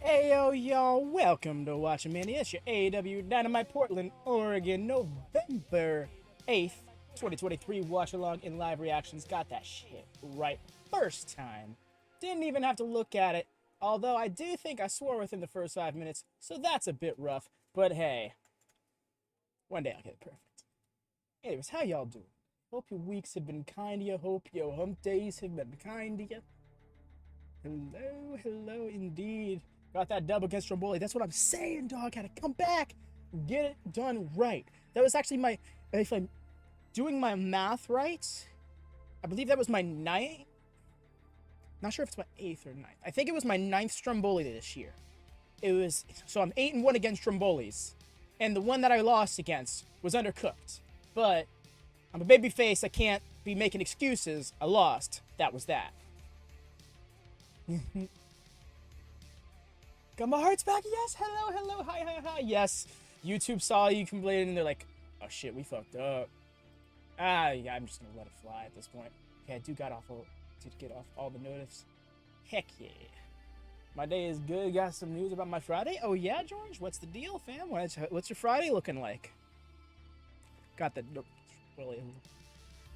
Heyo, y'all, welcome to WatchaMania. It's your AEW Dynamite Portland, Oregon, November 8th, 2023 Watchalong in live reactions. Got that shit right first time. Didn't even have to look at it, although I do think I swore within the first 5 minutes, so that's a bit rough. But hey, one day I'll get it perfect. Anyways, how y'all doing? Hope your weeks have been kind to you. Hope your hump days have been kind to you. Hello indeed. Got that dub against Stromboli. That's what I'm saying, dog. Gotta come back. Get it done right. That was actually if I'm doing my math right, I believe that was my ninth. Not sure if it's my 8th or 9th. I think it was my 9th Stromboli this year. So I'm 8-1 against Strombolis. And the one that I lost against was Undercooked. But I'm a babyface. I can't be making excuses. I lost. That was that. Got my heart's back. Yes. Hello. Hi. Yes. YouTube saw you complaining and they're like, oh shit, we fucked up. Yeah, I'm just gonna let it fly at this point. Okay, I do get off all the notifs. Heck yeah. My day is good. Got some news about my Friday. Oh yeah, George? What's the deal, fam? What's your Friday looking like? Got the really.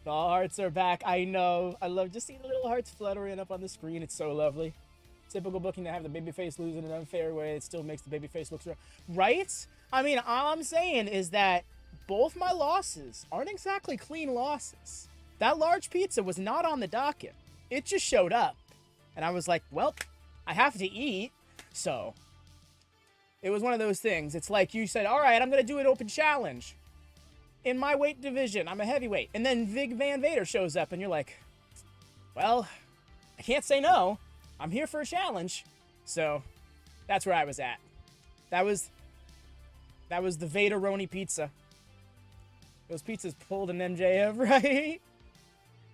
The hearts are back. I know. I love just seeing the little hearts fluttering up on the screen. It's so lovely. Typical booking to have the babyface lose in an unfair way. It still makes the babyface look strong. Right? I mean, all I'm saying is that both my losses aren't exactly clean losses. That large pizza was not on the docket. It just showed up. And I was like, well, I have to eat. So, it was one of those things. It's like you said, all right, I'm going to do an open challenge. In my weight division, I'm a heavyweight. And then Vig Van Vader shows up and you're like, well, I can't say no. I'm here for a challenge. So, that's where I was at. That was the Vaderoni pizza. Those pizzas pulled an MJF, right?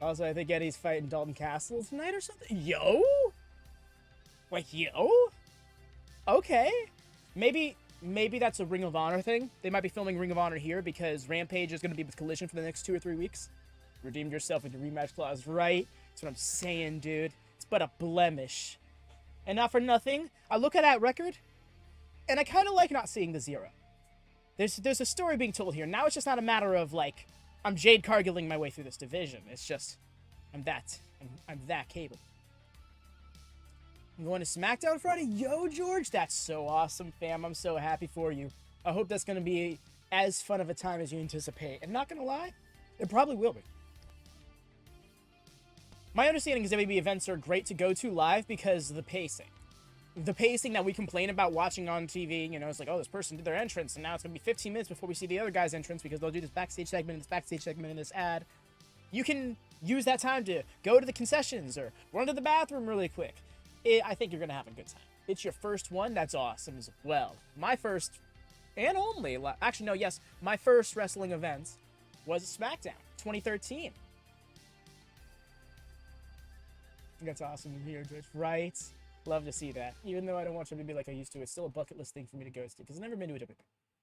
Also, I think Eddie's fighting Dalton Castle tonight or something. Yo? Like, yo? Okay. Maybe that's a Ring of Honor thing. They might be filming Ring of Honor here because Rampage is going to be with Collision for the next 2 or 3 weeks. Redeemed yourself with your rematch clause, right? That's what I'm saying, dude. It's but a blemish. And not for nothing, I look at that record, and I kind of like not seeing the 0. There's a story being told here. Now it's just not a matter of, like, I'm Jade Cargilling my way through this division. It's just, I'm that capable. I'm going to SmackDown Friday? Yo, George, that's so awesome, fam. I'm so happy for you. I hope that's going to be as fun of a time as you anticipate. And not going to lie, it probably will be. My understanding is WWE events are great to go to live because of the pacing. The pacing that we complain about watching on TV, you know, it's like, oh, this person did their entrance, and now it's going to be 15 minutes before we see the other guy's entrance because they'll do this backstage segment and this ad. You can use that time to go to the concessions or run to the bathroom really quick. I think you're going to have a good time. It's your first one. That's awesome as well. My first and only, actually, no, yes, my first wrestling event was SmackDown 2013. That's awesome to hear, George. Right? Love to see that. Even though I don't want WWE like I used to, it's still a bucket list thing for me to go to because I've never been to a WWE.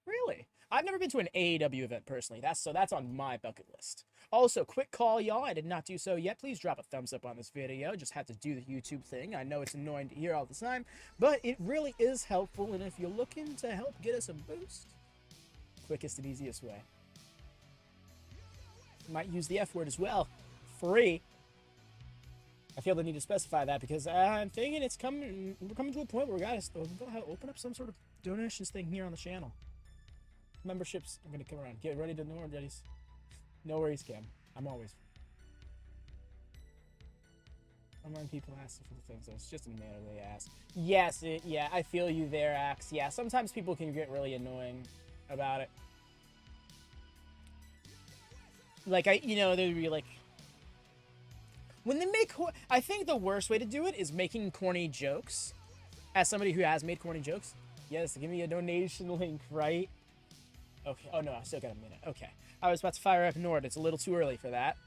Really? I've never been to an AEW event personally. That's on my bucket list. Also, quick call, y'all. I did not do so yet. Please drop a thumbs up on this video. Just have to do the YouTube thing. I know it's annoying to hear all the time, but it really is helpful. And if you're looking to help get us a boost, quickest and easiest way. Might use the F word as well. Free. I feel the need to specify that because I'm thinking we're coming to a point where we gotta open up some sort of donations thing here on the channel. Memberships are gonna come around. Get ready to know our buddies. No worries, Cam. I'm always. I'm when people ask for the things. It's just a matter they ask. Yes, yeah, I feel you there, Axe. Yeah, sometimes people can get really annoying about it. Like they'd be like. When they make, I think the worst way to do it is making corny jokes. As somebody who has made corny jokes, yes, give me a donation link, right? Okay. Oh no, I still got a minute. Okay, I was about to fire up Nord. It's a little too early for that.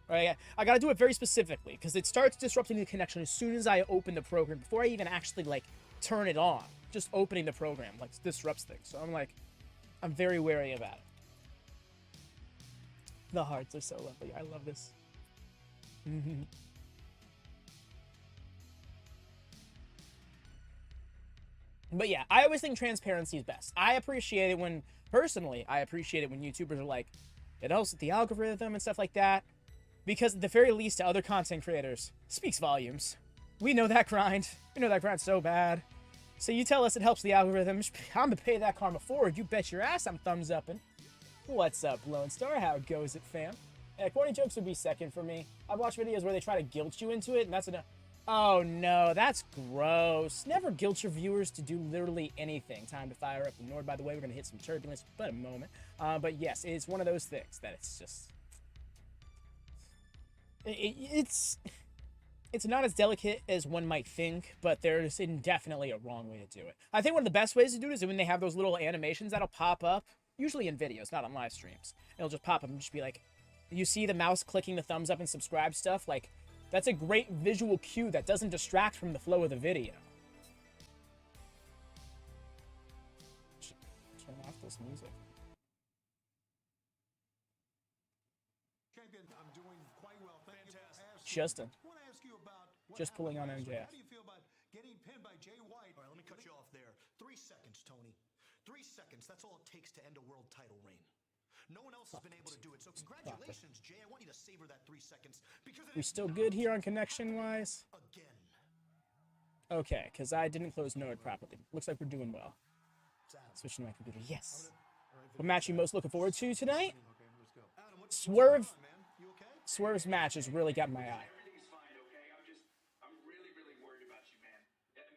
Right? I gotta do it very specifically because it starts disrupting the connection as soon as I open the program. Before I even actually like turn it on, just opening the program like disrupts things. So I'm very wary about it. The hearts are so lovely. I love this. But yeah, I always think transparency is best. I appreciate it when, personally, I appreciate it when YouTubers are like, it helps with the algorithm and stuff like that. Because at the very least, to other content creators, speaks volumes. We know that grind. We know that grind so bad. So you tell us it helps the algorithm. I'm gonna pay that karma forward. You bet your ass I'm thumbs upping. What's up, Lone Star? How goes it, fam? Corny jokes would be second for me. I've watched videos where they try to guilt you into it, and that's enough. Oh no, that's gross. Never guilt your viewers to do literally anything. Time to fire up the Nord, by the way. We're gonna hit some turbulence, but a moment. But yes, it's one of those things that it's just... It's not as delicate as one might think, but there's definitely a wrong way to do it. I think one of the best ways to do it is when they have those little animations that'll pop up, usually in videos, not on live streams. It'll just pop up and just be like, you see the mouse clicking the thumbs up and subscribe stuff? Like, that's a great visual cue that doesn't distract from the flow of the video. Turn off this music. I'm doing quite well. Fantastic. Justin. I want to ask you about Just pulling on MJF. How do you feel about getting pinned by Jay White? All right, let me cut you off there. 3 seconds, Tony. 3 seconds. That's all it takes to end a world title reign. No one else has been able to do it. So congratulations, Jay. I want you to savor that 3 seconds because We still good here on connection-wise? again. Okay, because I didn't close Node properly. Looks like we're doing well. Switching to my computer. Yes. What match are you most looking forward to tonight? Adam, what's Swerve. going on, man? You okay? Swerve's match has really got my eye. Everything's fine, okay? I'm really, really worried about you, man.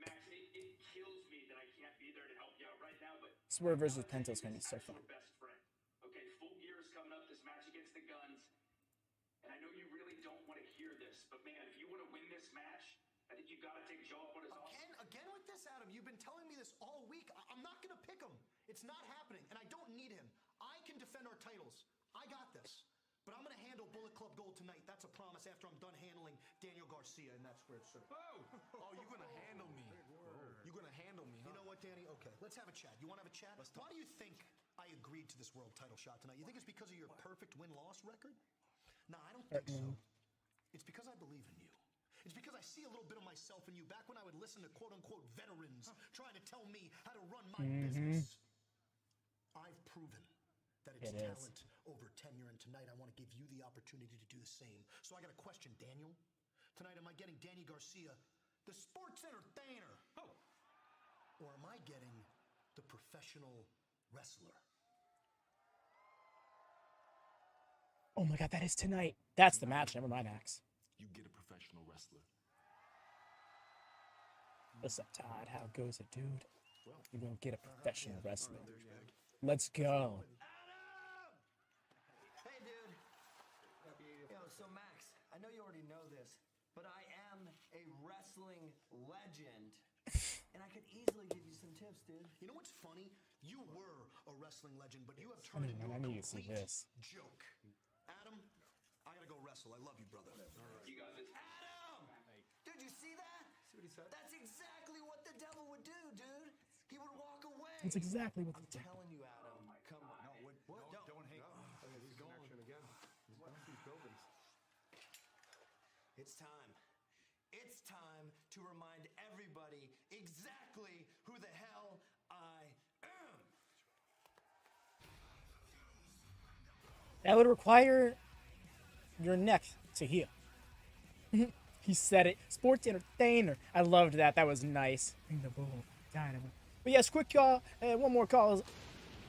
Max, it kills me that I can't be there to help you out right now, but Swerve versus Penta is going to be so fun. your best friend. Okay, Full Gear is coming up, this match against the Guns. And I know you really don't want to hear this, but man, if you want to win this match, I think you've got to take Joe up on his offer. Again with this, Adam. You've been telling me this all week. I'm not going to pick him. It's not happening, and I don't need him. I can defend our titles. I got this. But I'm going to handle Bullet Club Gold tonight. That's a promise after I'm done handling Daniel Garcia in that squared circle. Oh, you're gonna handle me. You're gonna handle me, huh? You know what, Danny? Okay, let's have a chat. You want to have a chat? Why do you think I agreed to this world title shot tonight? You think it's because of your perfect win-loss record? No, I don't think so. It's because I believe in you. It's because I see a little bit of myself in you back when I would listen to quote-unquote veterans trying to tell me how to run my business. I've proven that it's talent over tenure, and tonight I want to give you the opportunity to do the same. So I got a question, Daniel. Tonight, am I getting Danny Garcia, the sports entertainer? Or am I getting the professional wrestler? Oh my god, that is tonight. That's the match. Never mind, Axe. You get a professional wrestler. What's up, Todd? How goes it, dude? You're going to get a professional wrestler. Let's go. Hey, dude. Yo, so Max, I know you already know this, but I am a wrestling legend. And I could easily give you some tips, dude. You know what's funny? You were a wrestling legend, but you have turned into I a need to see complete this. joke. Adam, I gotta go wrestle. I love you, brother. You got this. Adam! Dude, you see that? See what he said? That's exactly what the devil would do, dude. He would walk away. That's exactly what I'm the telling you, Adam. Come on. No, what? Don't hate. He's going again. He's going through buildings. It's time. It's time to remind everybody exactly who the hell I am. That would require your neck to heal. He said it. Sports entertainer. I loved that. That was nice. Bring the bull. Dynamite. But yes, quick call. One more call.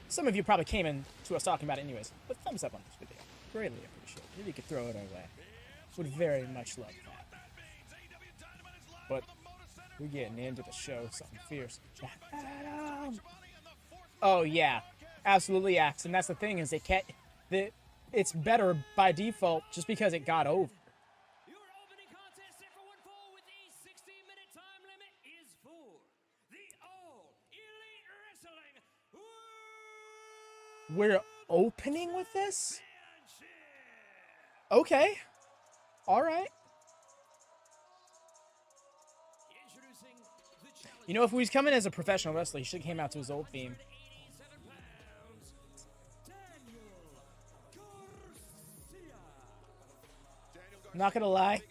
Some of you probably came in to us talking about it anyways. But thumbs up on this video. Greatly appreciate it. If you could throw it our way. Would very much love that. But we're getting into the show. Something fierce. Oh, yeah. Absolutely, Axe. And that's the thing is it's better by default just because it got over. Your opening contest set for one fall with a 60-minute time limit is for the All Elite Wrestling We're opening with this? Okay. All right. Introducing the challenger. You know, if he was coming as a professional wrestler, he should have came out to his old theme. 87 pounds, Daniel Garcia. Not gonna lie.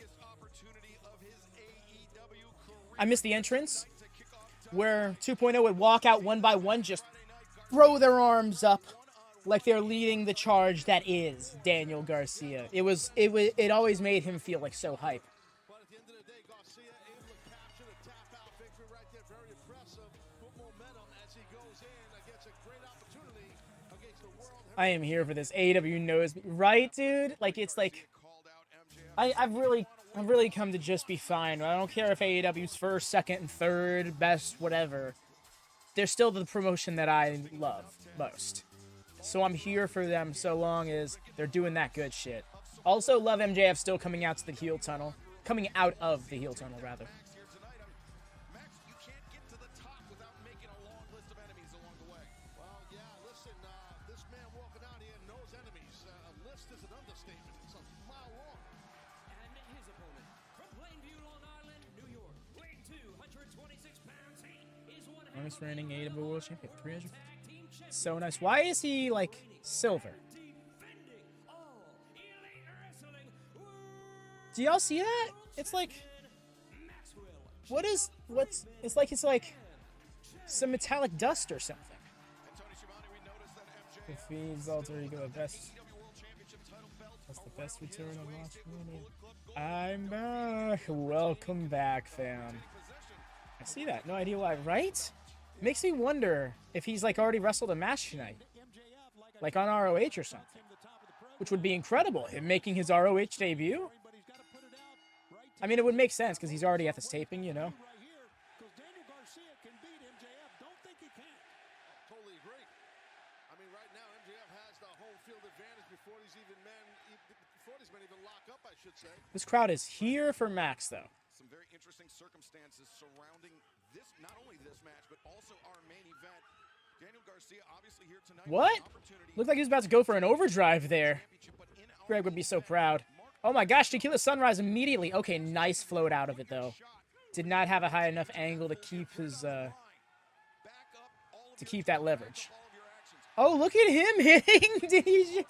I missed the entrance. where 2.0 would walk out one by one, just throw their arms up like they're leading the charge that is Daniel Garcia. It always made him feel like so hype. But at the end of the day, Garcia able to capture the tap-out victory right there. Very impressive. Put momentum as he goes in against a great opportunity against the world. I am here for this. AEW knows me. Right, dude? Like, it's like... I've really come to just be fine. I don't care if AEW's first, second, and third, best, whatever. They're still the promotion that I love most. So I'm here for them so long as they're doing that good shit. Also love MJF still coming out to the heel tunnel. Coming out of the heel tunnel, rather. Max, you can't get to the top without making a long list of enemies along the way. Well, yeah, listen, this man walking out here knows enemies. A list is an understatement. It's a mile long. And his opponent, from Plainview, Long Island, New York, weighing 226 pounds, he is one Longest reigning AEW World Champion. 300. tag team champion. So nice. Why is he, like, silver? Defending all Elite Wrestling World Do y'all see that? It's like... Maxwell. It's like some metallic dust or something. And Tony Schiavone, we noticed that MJF If he's alter ego the best. That's the best return on WatchMania. I'm back. Welcome back, fam. I see that. No idea why, right? Makes me wonder if he's like already wrestled a match tonight. Like on ROH or something. Which would be incredible. Him making his ROH debut. I mean, it would make sense because he's already at this taping, you know. Because Daniel Garcia can beat MJF. Don't think he can't. Totally agree. I mean, right now, MJF has the home field advantage before these men even lock up, I should say. This crowd is here for Max, though. Some very interesting circumstances surrounding this, not only this match, but also our main event. Daniel Garcia obviously here tonight. What? Looked like he was about to go for an overdrive there. Greg would be so proud. Oh my gosh, Tequila Sunrise immediately. Okay, nice float out of it, though. Did not have a high enough angle to keep his, to keep that leverage. Oh, look at him hitting.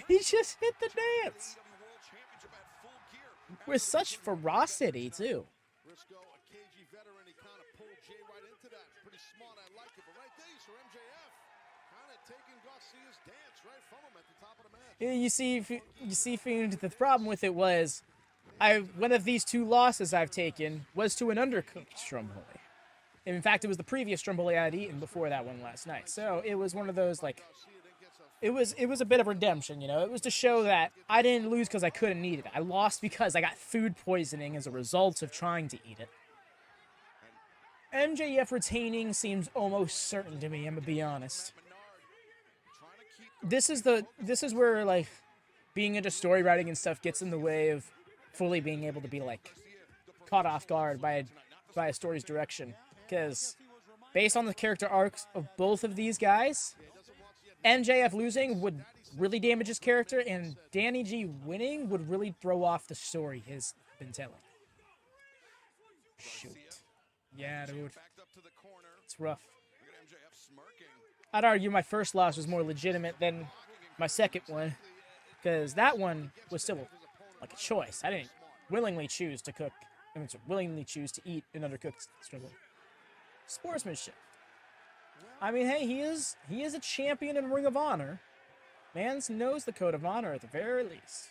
He just hit the dance. With such ferocity, too. Briscoe, a KG veteran, he kind of pulled Jay right into that. Pretty smart, I like it. But right there, you saw MJF kind of taking Garcia's dance right from him at the top of the match. You see, Fiend, the problem with it was, one of these two losses I've taken was to an undercooked Stromboli. In fact, it was the previous Stromboli I had eaten before that one last night. So it was one of those, like, it was a bit of redemption, you know. It was to show that I didn't lose because I couldn't eat it. I lost because I got food poisoning as a result of trying to eat it. MJF retaining seems almost certain to me, I'm gonna be honest. This is where, like, being into story writing and stuff gets in the way of fully being able to be, like, caught off guard by a story's direction. Because based on the character arcs of both of these guys, MJF losing would really damage his character, and Danny G winning would really throw off the story he's been telling. Shoot. Yeah, dude. It's rough. I'd argue my first loss was more legitimate than my second one, because that one was still like a choice. I didn't willingly choose to cook, willingly choose to eat an undercooked struggle. Sportsmanship. I mean, hey, he is a champion in Ring of Honor. Man knows the code of honor at the very least.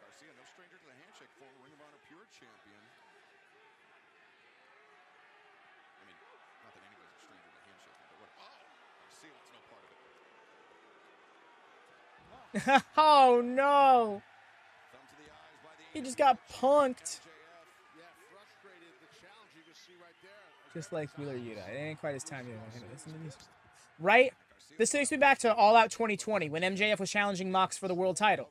Garcia, no stranger to the handshake, former Ring of Honor Pure Champion. I mean, not that anybody's a stranger to handshaking, but what? Oh, Garcia wants no part of it. Oh no! Thumb to the eyes by the He just got punked. Yeah, frustrated. The challenge you can see right there. Just like Wheeler Yuta. It ain't quite his time yet. Listen to these. Right? This takes me back to All Out 2020 when MJF was challenging Mox for the world title.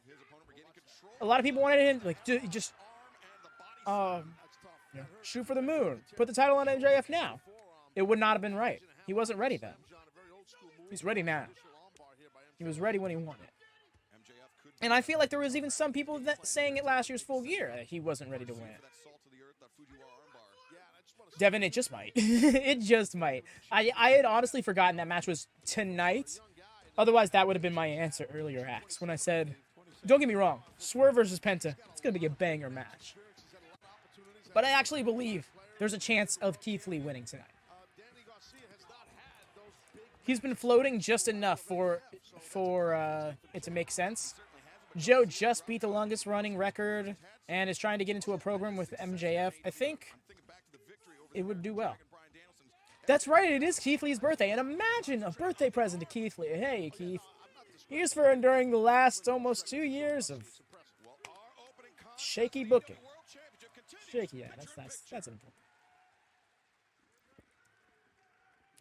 A lot of people wanted him, like, just shoot for the moon. Put the title on MJF now. It would not have been right. He wasn't ready then. He's ready now. He was ready when he won it. And I feel like there was even some people that saying at last year's Full Gear that he wasn't ready to win it. Devin, it just might. It just might. I had honestly forgotten that match was tonight. Otherwise, that would have been my answer earlier, Axe, when I said, don't get me wrong, Swerve versus Penta, it's going to be a banger match. But I actually believe there's a chance of Keith Lee winning tonight. Danny Garcia has not had those big He's been floating just enough for it to make sense. Joe just beat the longest running record and is trying to get into a program with MJF. I think it would do well. That's right, it is Keith Lee's birthday. And imagine a birthday present to Keith Lee. Hey, Keith. Here's for enduring the last almost 2 years of shaky booking. Shaky, yeah, that's important.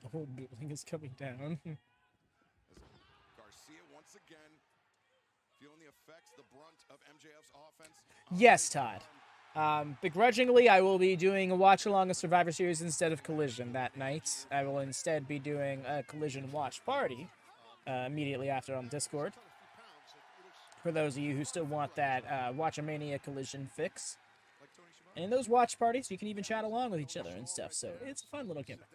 The whole building is coming down. Garcia once again feeling the effects, the brunt of MJF's offense. Yes, Todd. Begrudgingly, I will be doing a watch-along of Survivor Series instead of Collision that night. I will instead be doing a Collision watch party immediately after on Discord. For those of you who still want that WatchaMania Collision fix. And in those watch parties, you can even chat along with each other and stuff, so it's a fun little gimmick.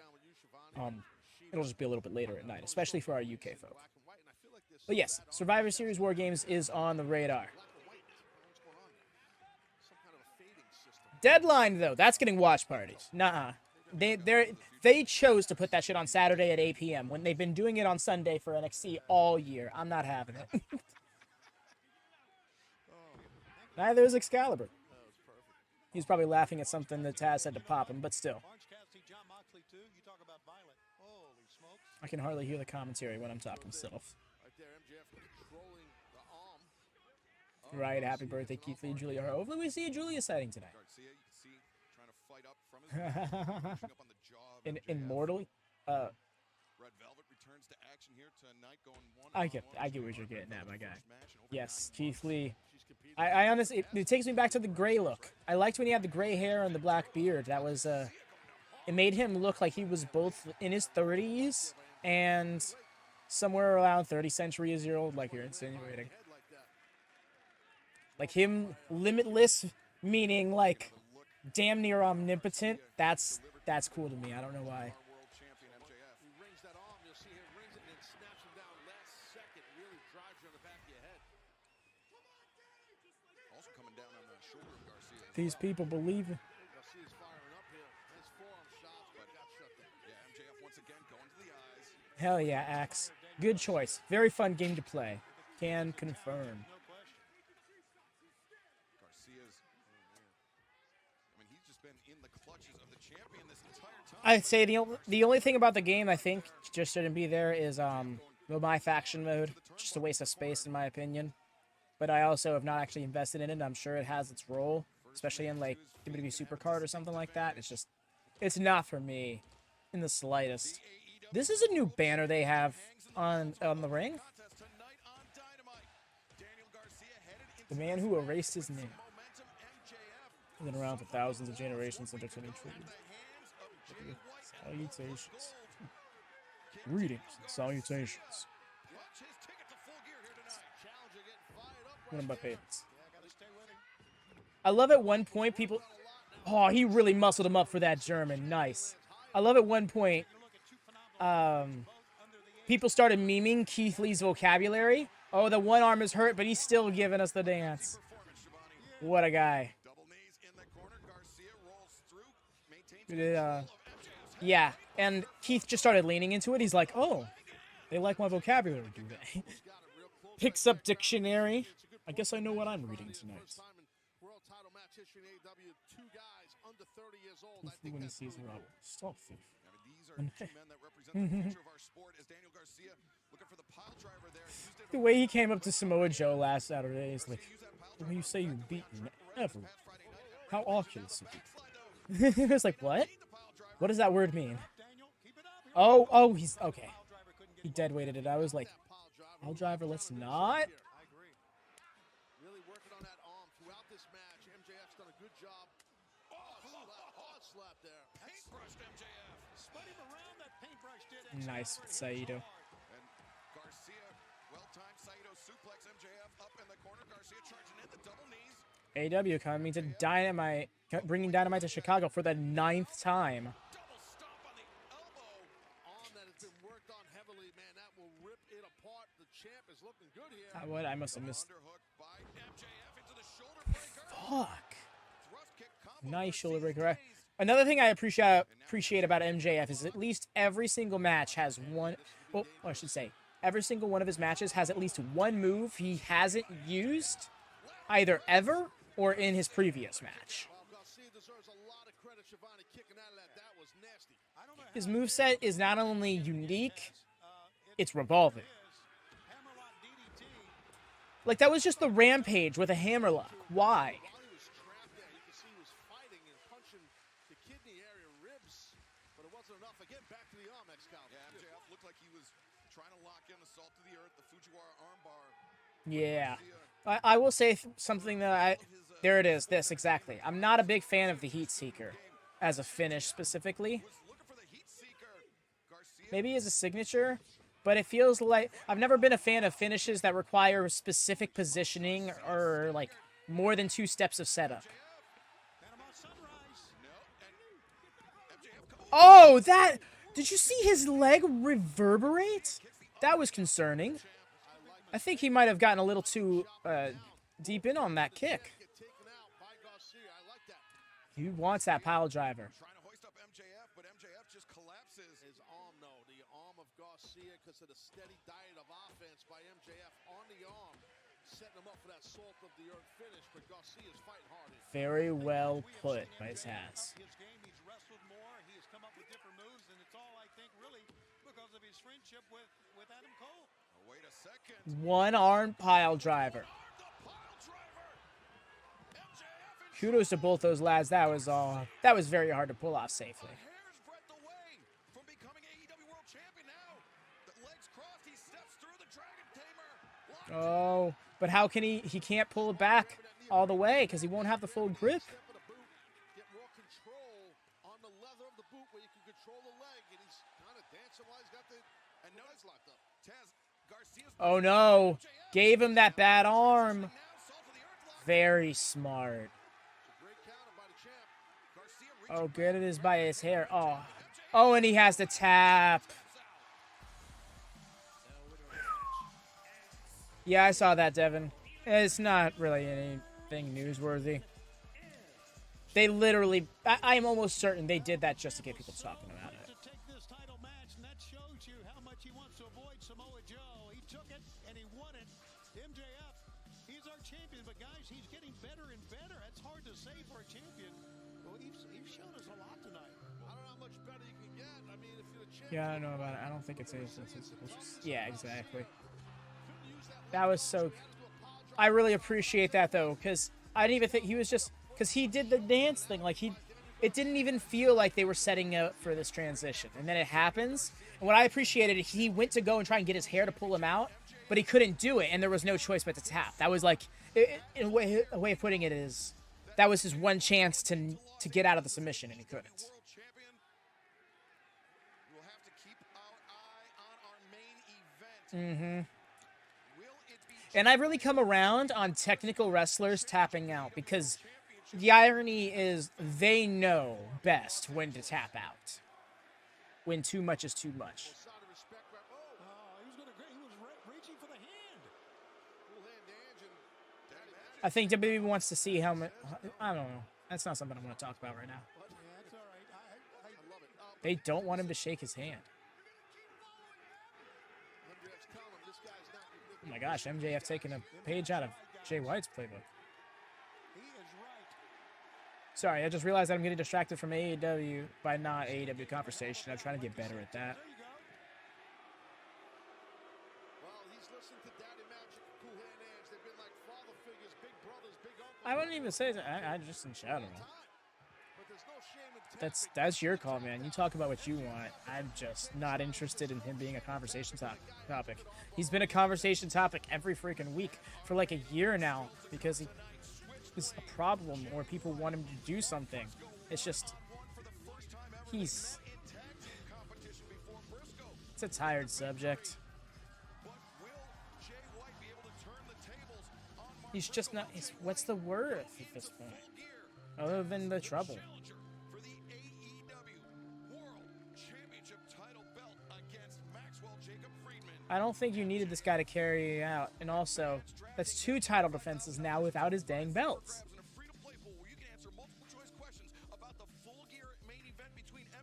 It'll just be a little bit later at night, especially for our UK folk. But yes, Survivor Series War Games is on the radar. Deadline, though, that's getting watch parties. Nuh-uh. They chose to put that shit on Saturday at 8 p.m. when they've been doing it on Sunday for NXT all year. I'm not having it. Neither is Excalibur. He's probably laughing at something that Taz said to pop him, but still. Jon Moxley too. You talk about violent. Holy smokes. I can hardly hear the commentary when I'm talking myself. Right there, MJF controlling the arm. Right, happy birthday, Keith Lee and Julia Hart. Hopefully we see a Julia sighting tonight. Garcia, you can see trying to fight up from his pushing up on the jaw of MJF. Immortally? Red Velvet returns to action here tonight, going I get what you're getting at, my guy. Yes, Keith Lee. I honestly, it takes me back to the gray look. I liked when he had the gray hair and the black beard. That was, it made him look like he was both in his 30s and somewhere around 30 centuries year old, like you're insinuating. Like him limitless, meaning like damn near omnipotent. That's cool to me. I don't know why. He rings that arm, you'll see him rings it and then snaps him down last second. Really drives you on the back of your head. Also coming down on the shoulder of Garcia. These people believe it. Garcia's firing up here. Nice forearm shots, but got shut down. Yeah, MJF once again going to the eyes. Hell yeah, Axe. Good choice. Very fun game to play. Can confirm. Garcia's, I mean, he's just been in the clutches of the champion this entire time. I'd say the only thing about the game I think just shouldn't be there is my faction mode. Just a waste of space in my opinion. But I also have not actually invested in it. I'm sure it has its role, especially in like WWE Supercard or something like that. It's not for me in the slightest. This is a new banner they have on the ring. The man who erased his name. He's been around for thousands of generations, entertaining tribute. Salutations. Greetings and salutations. One of my favorites. I love at one point people... Oh, he really muscled him up for that German. Nice. I love at one point... people started memeing Keith Lee's vocabulary. Oh, the one arm is hurt, but he's still giving us the dance. What a guy. Yeah, and Keith just started leaning into it. He's like, oh, they like my vocabulary, do they? Picks up dictionary. I guess I know what I'm reading tonight. When he sees Robert. Stop thief. The way he came up to Samoa Joe last Saturday is like, the way you say you beat me ever. How Oculus you beat. It was like, what? What does that word mean? Oh, he's, okay. He dead weighted it. I was like, I'll driver, let's not. Really working on that arm throughout this match. MJF's done a good job. Hard slap there. Paintbrushed MJF. Spun him around, that paintbrush did. Nice with Saito. And Garcia, well-timed Saito suplex MJF up in the corner. Garcia charging in the double knees. AEW coming to Dynamite, bringing Dynamite to Chicago for the 9th time. Double stomp on the elbow. Arm that has been worked on heavily, man. That will rip it apart. The champ is looking good here. What? I must have missed. Underhook by MJF into the shoulder breaker. Fuck. Thrust kick combo. Nice shoulder breaker. Another thing I appreciate about MJF is at least every single match has one. Well, I should say every single one of his matches has at least one move he hasn't used either ever or in his previous match. His moveset is not only unique, it's revolving. Like, that was just the Rampage with a hammerlock. Why? Yeah. I will say something that there it is, this, exactly. I'm not a big fan of the Heat Seeker as a finish specifically. Maybe as a signature, but it feels like I've never been a fan of finishes that require specific positioning or like more than 2 steps of setup. Oh, that! Did you see his leg reverberate? That was concerning. I think he might have gotten a little too deep in on that kick. He wants that pile driver. Trying to hoist up MJF, but MJF just collapses. His arm, though, the arm of Garcia, because of the steady diet of offense by MJF on the arm, setting him up for that salt of the earth finish. But Garcia's fighting hard. Very well put by his ass. His game, he's wrestled more. He has come up with different moves, and it's all, I think, really because of his friendship with Adam Cole. Wait a second. One arm pile driver. Kudos to both those lads. That was very hard to pull off safely. Hair's breadth away from becoming AEW World Champion now. The legs crossed, he steps through the Dragon Tamer. Oh, but how can he can't pull it back all the way because he won't have the full grip. Get more control on the leather of the boot where you can control the leg, and he's kind of dancing while he's got the legs locked up. Garcia's Oh no, gave him that bad arm. Very smart. Oh, good, it is by his hair. Oh, and he has the tap. Yeah, I saw that, Devin. It's not really anything newsworthy. They literally, I'm almost certain they did that just to get people talking about it. To take this title match, and that shows you how much he wants to avoid Samoa Joe. He took it and he won it. MJF, he's our champion, but guys, he's getting better and better. That's hard to say for a champion. Well, he's shown us a lot tonight. I don't know how much better you can get. I mean, if you're a champion. Yeah, I don't know about it. I don't think it's yeah, exactly. That was so. I really appreciate that though, because I didn't even think he was just because he did the dance thing. Like it didn't even feel like they were setting up for this transition, and then it happens. And what I appreciated, he went to go and try and get his hair to pull him out, but he couldn't do it, and there was no choice but to tap. That was like, in a way of putting it is, that was his one chance to get out of the submission, and he couldn't. Mm-hmm. And I've really come around on technical wrestlers tapping out because the irony is they know best when to tap out. When too much is too much. I think WWE wants to see how much. I don't know. That's not something I want to talk about right now. They don't want him to shake his hand. Oh my gosh, MJF taking a page out of Jay White's playbook. Sorry, I just realized that I'm getting distracted from AEW by not AEW conversation. I'm trying to get better at that. I wouldn't even say that. I just in shadow. That's your call, man. You talk about what you want. I'm just not interested in him being a conversation topic. He's been a conversation topic every freaking week for like a year now because he is a problem or people want him to do something. It's just it's a tired subject. He's just not. What's the worth at this point, other than the trouble? I don't think you needed this guy to carry out, and also, that's 2 title defenses now without his dang belts.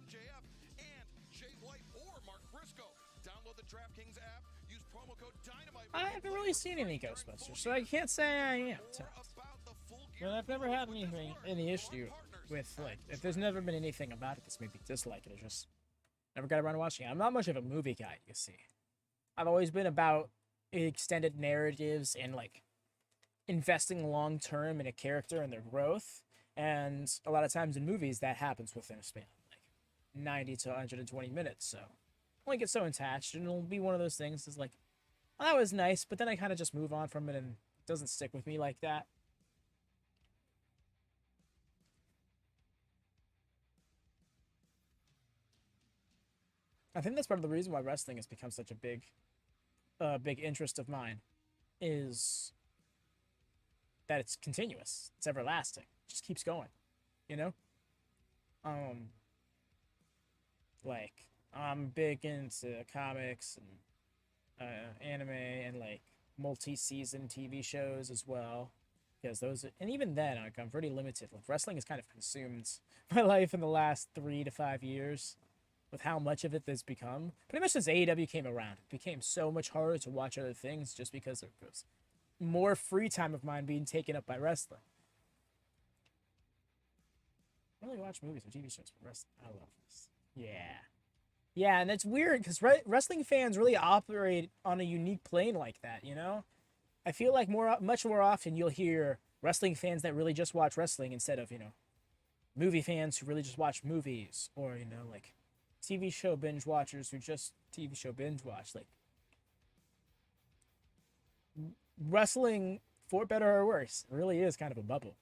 MJF and Jay White or Mark Briscoe. Download the DraftKings app. Use promo code Dynamite. I haven't really seen any Ghostbusters, so I can't say I am. Well, I've never had any issue with, like, if there's never been anything about it that's made me dislike it. I just never got around to watching it. I'm not much of a movie guy, you see. I've always been about extended narratives and, like, investing long term in a character and their growth. And a lot of times in movies, that happens within a span of, like, 90 to 120 minutes. So I only get so attached, and it'll be one of those things that's like, well, that was nice, but then I kind of just move on from it, and it doesn't stick with me like that. I think that's part of the reason why wrestling has become such a big interest of mine, is that it's continuous, it's everlasting, it just keeps going, you know. Like, I'm big into comics and anime and, like, multi-season TV shows as well, because those are, and even then, like, I'm pretty limited. Like, wrestling has kind of consumed my life in the last 3 to 5 years, with how much of it there's become. Pretty much since AEW came around, it became so much harder to watch other things just because there was more free time of mine being taken up by wrestling. I don't really watch movies or TV shows, but wrestling, I love this. Yeah. Yeah, and it's weird because wrestling fans really operate on a unique plane like that, you know? I feel like much more often you'll hear wrestling fans that really just watch wrestling instead of, you know, movie fans who really just watch movies, or, you know, like, TV show binge watchers who just TV show binge watch. Like, wrestling, for better or worse, really is kind of a bubble.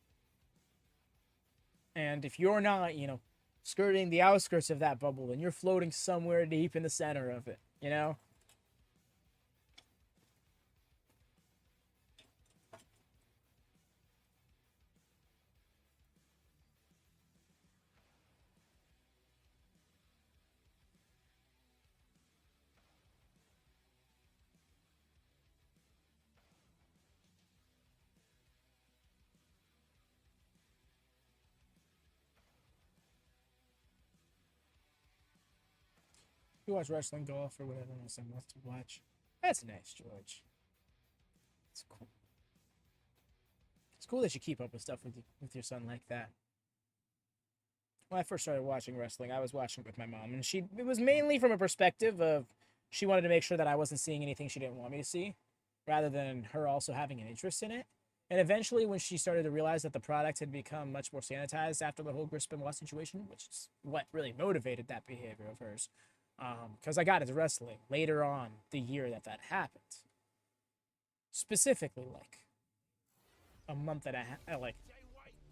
And if you're not, you know, skirting the outskirts of that bubble, then you're floating somewhere deep in the center of it, you know? You watch wrestling, golf, or whatever my son wants to watch. That's nice, George. It's cool. It's cool that you keep up with stuff with your son like that. When I first started watching wrestling, I was watching with my mom, and it was mainly from a perspective of she wanted to make sure that I wasn't seeing anything she didn't want me to see, rather than her also having an interest in it. And eventually, when she started to realize that the product had become much more sanitized after the whole Chris Benoit situation, which is what really motivated that behavior of hers, because I got into wrestling later on the year that happened. Specifically, like, a month and a half, like,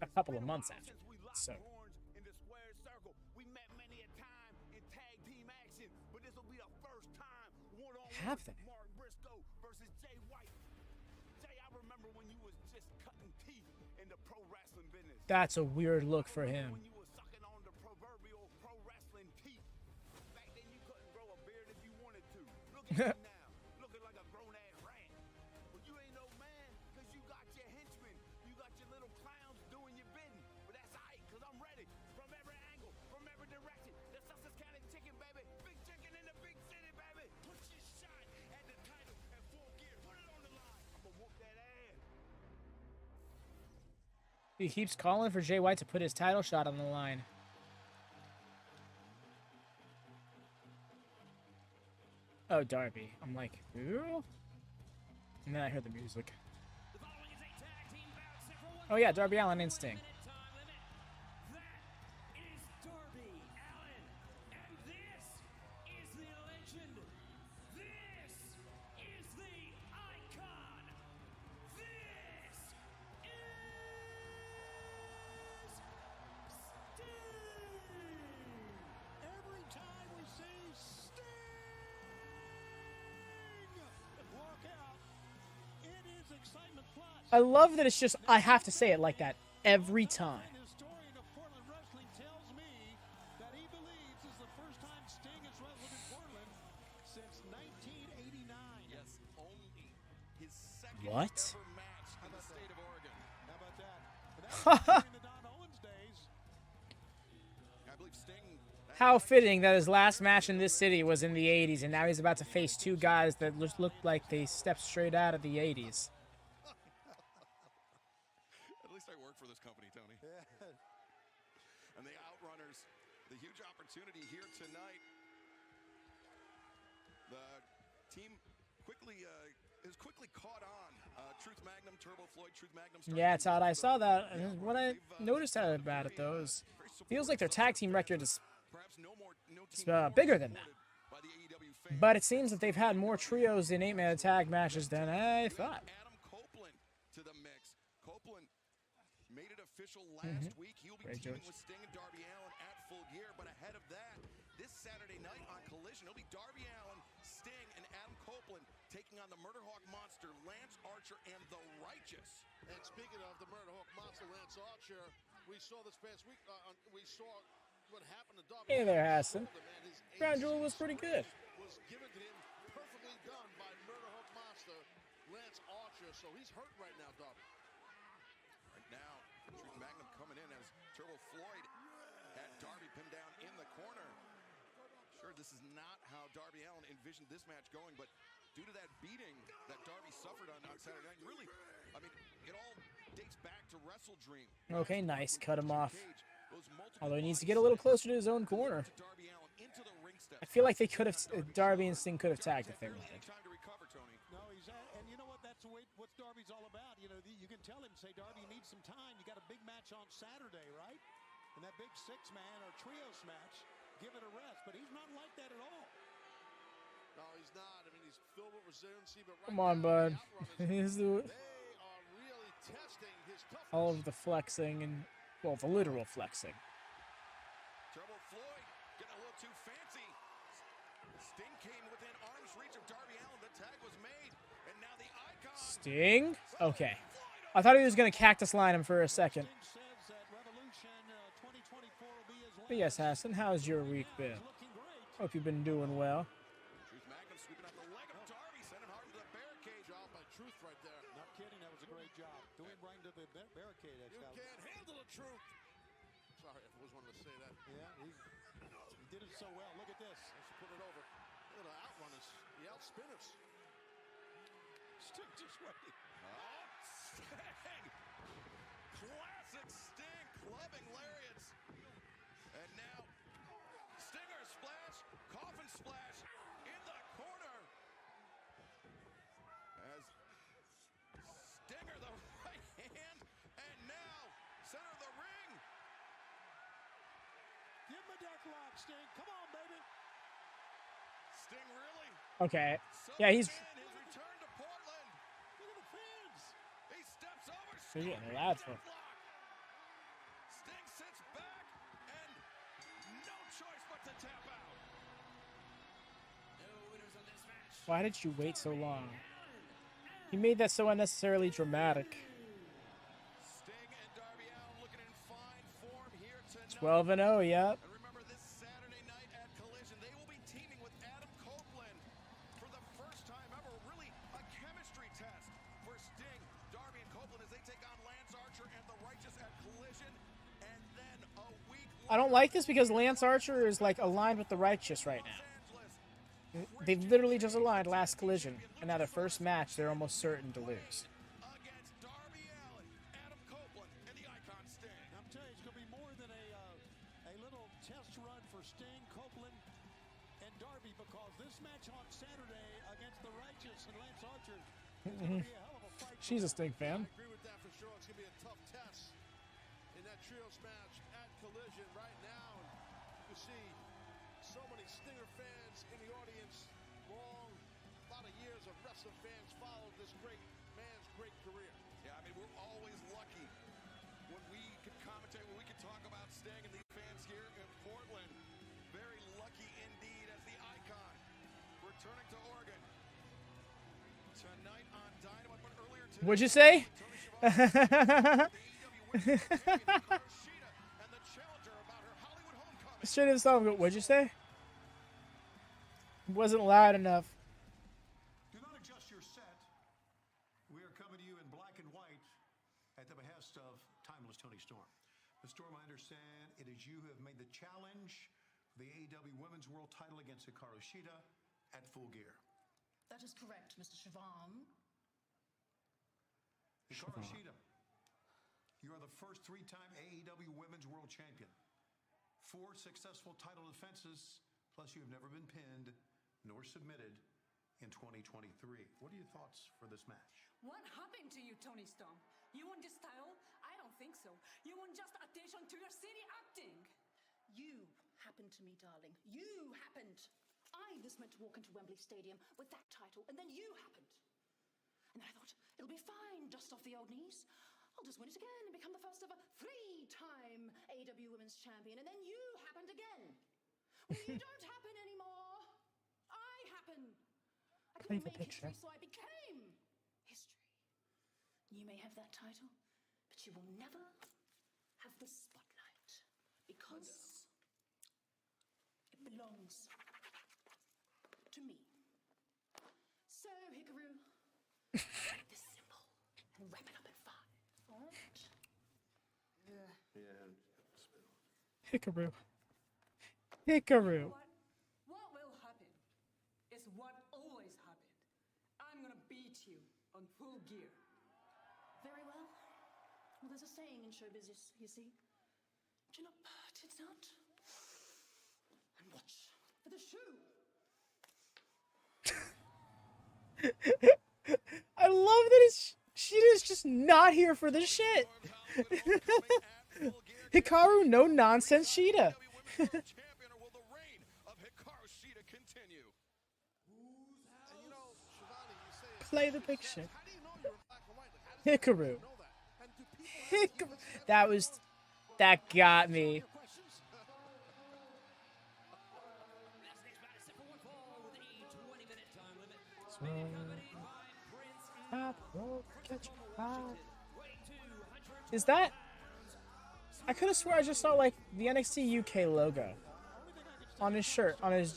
a couple of months after. So. Have they? That's a weird look for him. Looking like a grown-ass rat. Well, you ain't no man, because you got your henchmen. You got your little clowns doing your bidding. But that's all right, because I'm ready. From every angle, from every direction. The Sussex County chicken, baby. Big chicken in the big city, baby. Put your shot at the title at Full Gear. Put it on the line. I'm going to whoop that ass. He keeps calling for Jay White to put his title shot on the line. Oh, Darby. I'm like, who? And then I heard the music. Oh yeah, Darby Allin and Sting. That is Darby Allin, and this is the legend. This is the icon. This is Sting. Every time we see Sting walk out, it is excitement plus. I love that it's just, I have to say it like that every time. The historian of Portland wrestling tells me that he believes this is the first time Sting has wrestled in Portland since 1989. Yes, only his second What? ever match in the state of Oregon. How about that? And that was during the Don Owens days. I believe Sting How fitting that his last match in this city was in the 80s, and now he's about to face two guys that just look like they stepped straight out of the 80s. At least I work for this company, Tony. And the Outrunners, the huge opportunity here tonight. The team is quickly caught on. Truth Magnum, Turbo Floyd, Truth Magnum. Yeah, Todd, I saw that. And what I noticed about it, though, is feels like their tag team record is bigger than that. But it seems that they've had more trios in 8-man tag matches than I thought. Adam Copeland to the mix. Copeland made it official last week. He'll be teaming with Sting and Darby Allin at Full Gear. But ahead of that, this Saturday night on Collision, it'll be Darby Allin, Sting, and Adam Copeland taking on the Murderhawk Monster, Lance Archer, and the Righteous. And speaking of the Murderhawk Monster, Lance Archer, we saw this past week, we saw what happened to Darby. Hey there, Hassan. Crown Jewel was pretty good. Was given to him, perfectly done by Murderhawk Monster, Lance Archer. So he's hurt right now, Darby. Right now, Truth Magnum coming in as Turbo Floyd had Darby pinned down in the corner. Sure, this is not how Darby Allin envisioned this match going, but due to that beating that Darby suffered on Saturday night, really, I mean, it all dates back to Wrestle Dream. Okay, nice. Cut him off. Although he needs to get a little closer to his own corner. I feel like they could have, Darby and Sting could have tagged if they wanted. No, he's and you know what? That's the way what Darby's all about. You know, you can tell him, say, Darby, you need some time. You got a big match on Saturday, right? And that big 6-man or trios match, give it a rest. But he's not like that at all. No, he's not. I mean, he's filled with resiliency. But right Come on, bud. Here's the, they are really testing his toughness. all of the flexing and, well, the literal flexing. Turbo Floyd getting a little too fancy. Sting came within arm's reach of Darby Allin. The tag was made, and now the Icon. Sting? Okay. I thought he was going to cactus line him for a second. Sting says that Revolution 2024 will be his But yes, Hassan, how's your week been? looking great. Hope you've been doing well. Truth Magnum sweeping out the leg of Darby, sending Hart into the barricade. Job by Truth right there. Not kidding, that was a great job. Doing right into the barricade. You can't handle the truth. Sorry, I always wanted to say that. Yeah, he did it so well. Look at this. Let's put it over. Look at the outrunners, the outspinners. Sting just waiting. Oh, Sting! Classic Sting clubbing lariats. And now, Stinger splash, coffin splash in the corner. As Stinger, the right hand, and now, center of the ring. Give him a death lock, Sting. Come on, baby. Sting really. Okay. Yeah, he's in his return to Portland. Look at the fans. He steps over. They're getting loud for him. Sting sits back and no choice but to tap out. No winners on this match. Why did you wait so long? He made that so unnecessarily dramatic. Sting and Darby Allin looking in fine form here tonight. 12-0, yep. And remember, this Saturday night at Collision, they will be teaming with Adam Copeland for the first time ever. Really a chemistry test for Sting, Darby, and Copeland as they take on Lance Archer and the Righteous at Collision. And then a week I don't like this because Lance Archer is like aligned with the Righteous right now. They've literally just aligned last Collision, and now their first match, they're almost certain to lose. against Darby Allin, Adam Copeland, and the Icon Sting. I'm telling you, it's going to be more than a little test run for Sting, Copeland, and Darby, because this match on Saturday against the Righteous and Lance Archer is going to be a hell of a fight. She's a Sting fan. I agree with that for sure. It's going to be a tough test in that trios match at Collision right now. And you see so many Stinger fans in the audience. Long, a lot of years of wrestling fans followed this great man's great career. Yeah, I mean, we're always lucky when we can commentate, when we can talk about Sting and these fans here in Portland. Very lucky indeed as the Icon returning to Oregon tonight on Dynamite, but earlier today. What'd you say? Tony Schiavone, the AEW Women's Champion, Shida, and the challenger about her Hollywood homecoming. Straight in the song, what'd you say? Wasn't loud enough. Do not adjust your set. We are coming to you in black and white at the behest of Timeless Tony Storm. But Storm, I understand it is you who have made the challenge for the AEW Women's World title against Hikaru Shida at Full Gear. That is correct, Mr. Schiavone. Hikaru Shida, you are the first three-time AEW Women's World Champion. 4 successful title defenses, plus you have never been pinned nor submitted in 2023. What are your thoughts for this match? What happened to you, Tony Storm? You want this title? I don't think so. You want just attention to your city acting. You happened to me, darling. You happened. I was meant to walk into Wembley Stadium with that title, and then you happened. And then I thought, it'll be fine, dust off the old knees. I'll just win it again and become the first ever 3-time AEW Women's Champion, and then you happened again. Well, you don't happen anymore. I happen. I couldn't make history, so I became history. You may have that title, but you will never have the spotlight because it belongs to me. So, Hikaru, make this simple and wrap it up in 5. All right? Hikaru. Hikaru. What will happen is what always happened. I'm gonna beat you on Full Gear. Very well. Well, there's a saying in show business, you see. Chin up, tits out, and watch for the shoe. I love that Shida's just not here for this shit. Hikaru, no nonsense Shida. Play the big shit. Hikaru. Hikaru. That got me. Is that? I could have swore I just saw like the NXT UK logo on his shirt, on his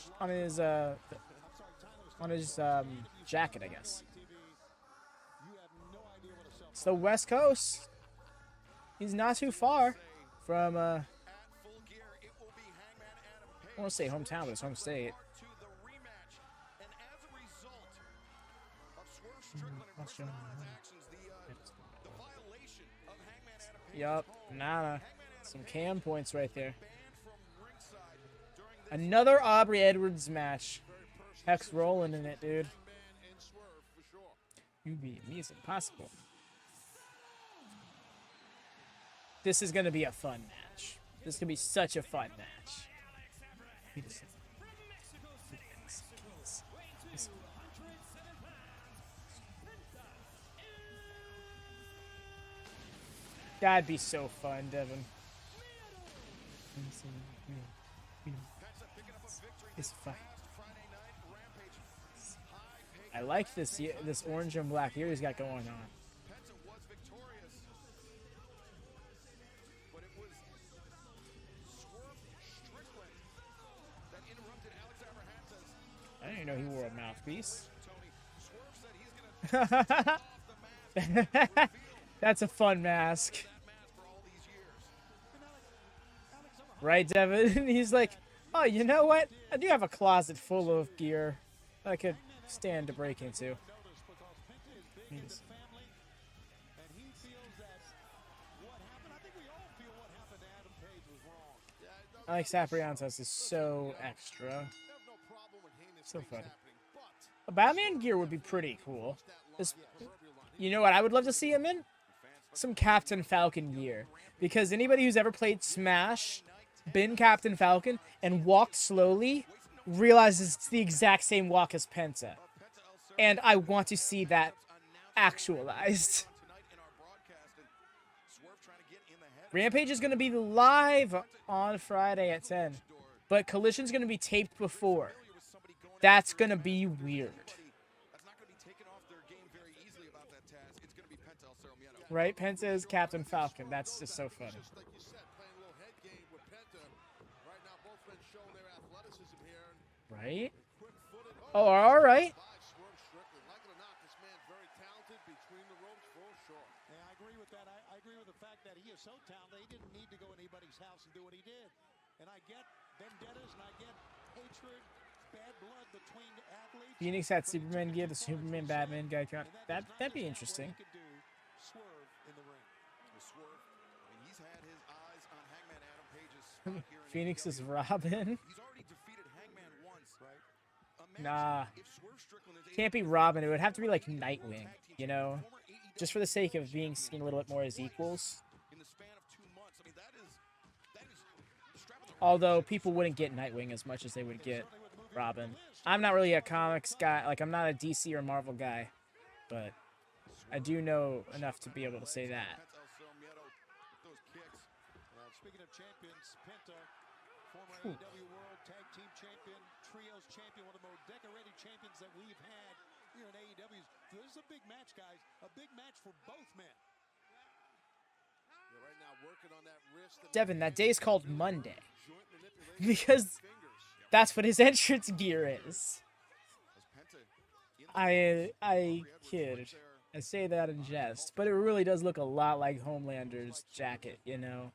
jacket, I guess. It's the West Coast. He's not too far from I want to say hometown, but it's home state. Yup, nada. Some cam points right there. Another Aubrey Edwards match. Hex rolling in it, dude. You beat me is impossible. This is gonna be a fun match. This is gonna be such a fun match. That'd be so fun, Devin. It's fun. I like this orange and black here he's got going on. I didn't know he wore a mouthpiece. That's a fun mask. Right, Devin? He's like, oh, you know what? I do have a closet full of gear I could stand to break into. Alex Apriantos is so extra. So funny. A Batman gear would be pretty cool. You know what I would love to see him in? Some Captain Falcon gear. Because anybody who's ever played Smash, been Captain Falcon, and walked slowly, realizes it's the exact same walk as Penta. And I want to see that actualized. Rampage is going to be live on Friday at 10. But Collision's going to be taped before. That's going to be weird. Right? Penta is Captain Falcon. That's just so funny. Right? Oh, all right. I agree with that. I agree with the fact that he is so talented, he didn't need to go in anybody's house and do what he did. And I get vendettas and I get hatred, bad blood between athletes. Phoenix had Superman gear, the Superman Batman guy. That'd be interesting. Swerve in the ring. Swerve, I mean, he's had his eyes on Hangman Adam Page's spot here in Phoenix is AEW. Robin. He's already defeated Hangman once, right? Nah. If Swerve Strickland is Can't be Robin. It would have to be like Nightwing, you know? Just for the sake of being seen a little bit more as equals. in the span of 2 months, I mean, that is strapping the Although people wouldn't get Nightwing as much as they would get Robin. I'm not really a comics guy. Like, I'm not a DC or Marvel guy. But I do know enough to be able to say that. Miedo with those kicks. Speaking of champions, Penta, former AEW World Tag Team Champion, Trios Champion, one of the most decorated champions that we've had here in AEW. This is a big match, guys. A big match for both men. Yeah, right now working on that wrist. And Devin, that day's called Monday. joint manipulation Because with fingers. that's what his entrance gear is. As Penta in the I kid. I say that in jest. But it really does look a lot like Homelander's jacket, you know?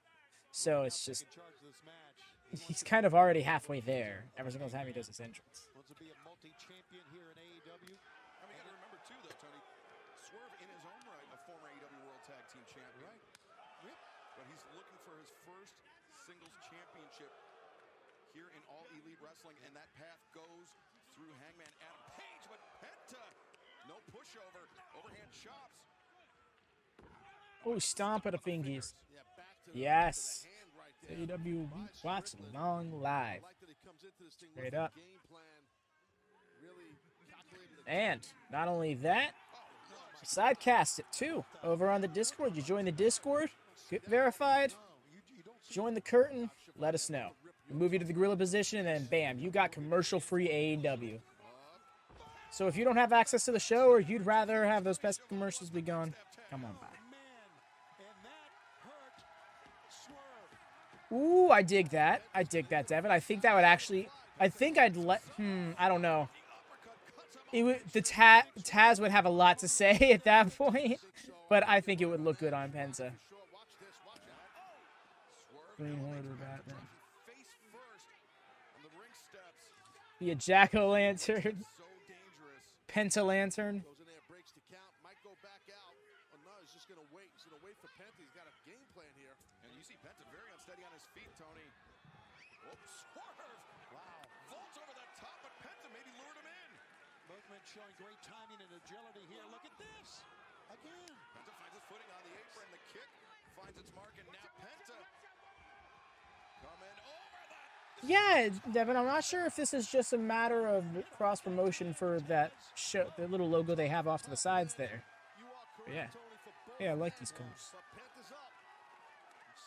So it's just... In charge of this match. He's kind of already halfway there every single time he does his entrance. Wants to be a multi-champion here in AEW. I mean, you got to remember too, though, Tony. Swerve, in his own right, a former AEW World Tag Team Champion. Right. Yep. But he's looking for his first singles championship here in All Elite Wrestling, and that path goes through Hangman Adam Page. But Penta, no pushover, overhand chops. Oh, stomp at the fingies. Yeah, back to Yes. the hand right there. AEW Watchalong live. I like that he comes into this thing Straight with a up. game plan, really calculated. And not only that, sidecast it too. Over on the Discord, you join the Discord, get verified, join the curtain, let us know. We move you to the gorilla position, and then bam, you got commercial-free AEW. So if you don't have access to the show, or you'd rather have those past commercials be gone, come on by. Ooh, I dig that. I dig that, Devin. I think that would actually... I think I'd let... I don't know. It would, Taz would have a lot to say at that point, but I think it would look good on Penta. Green Hornet or Batman. Face first on the ring steps. Be a jack-o'-lantern. So dangerous. Penta lantern. Goes in there, breaks the count, might go back out. Oh no, he's just gonna wait. He's gonna wait for Penta. He's got a game plan here. And you see Penta very unsteady on his feet, Tony. Oh, Swerve! Wow. Vaults over that top, but Penta maybe lured him in. Both men showing great timing and agility here. Look at this. Again. Penta finds his footing on the apron. The kick finds its mark, and now Penta coming over that. Yeah, Devin, I'm not sure if this is just a matter of cross-promotion for that show, the little logo they have off to the sides there. You are But correct, yeah. Tony, for both Yeah, I like men these now. colors. But Penta's up.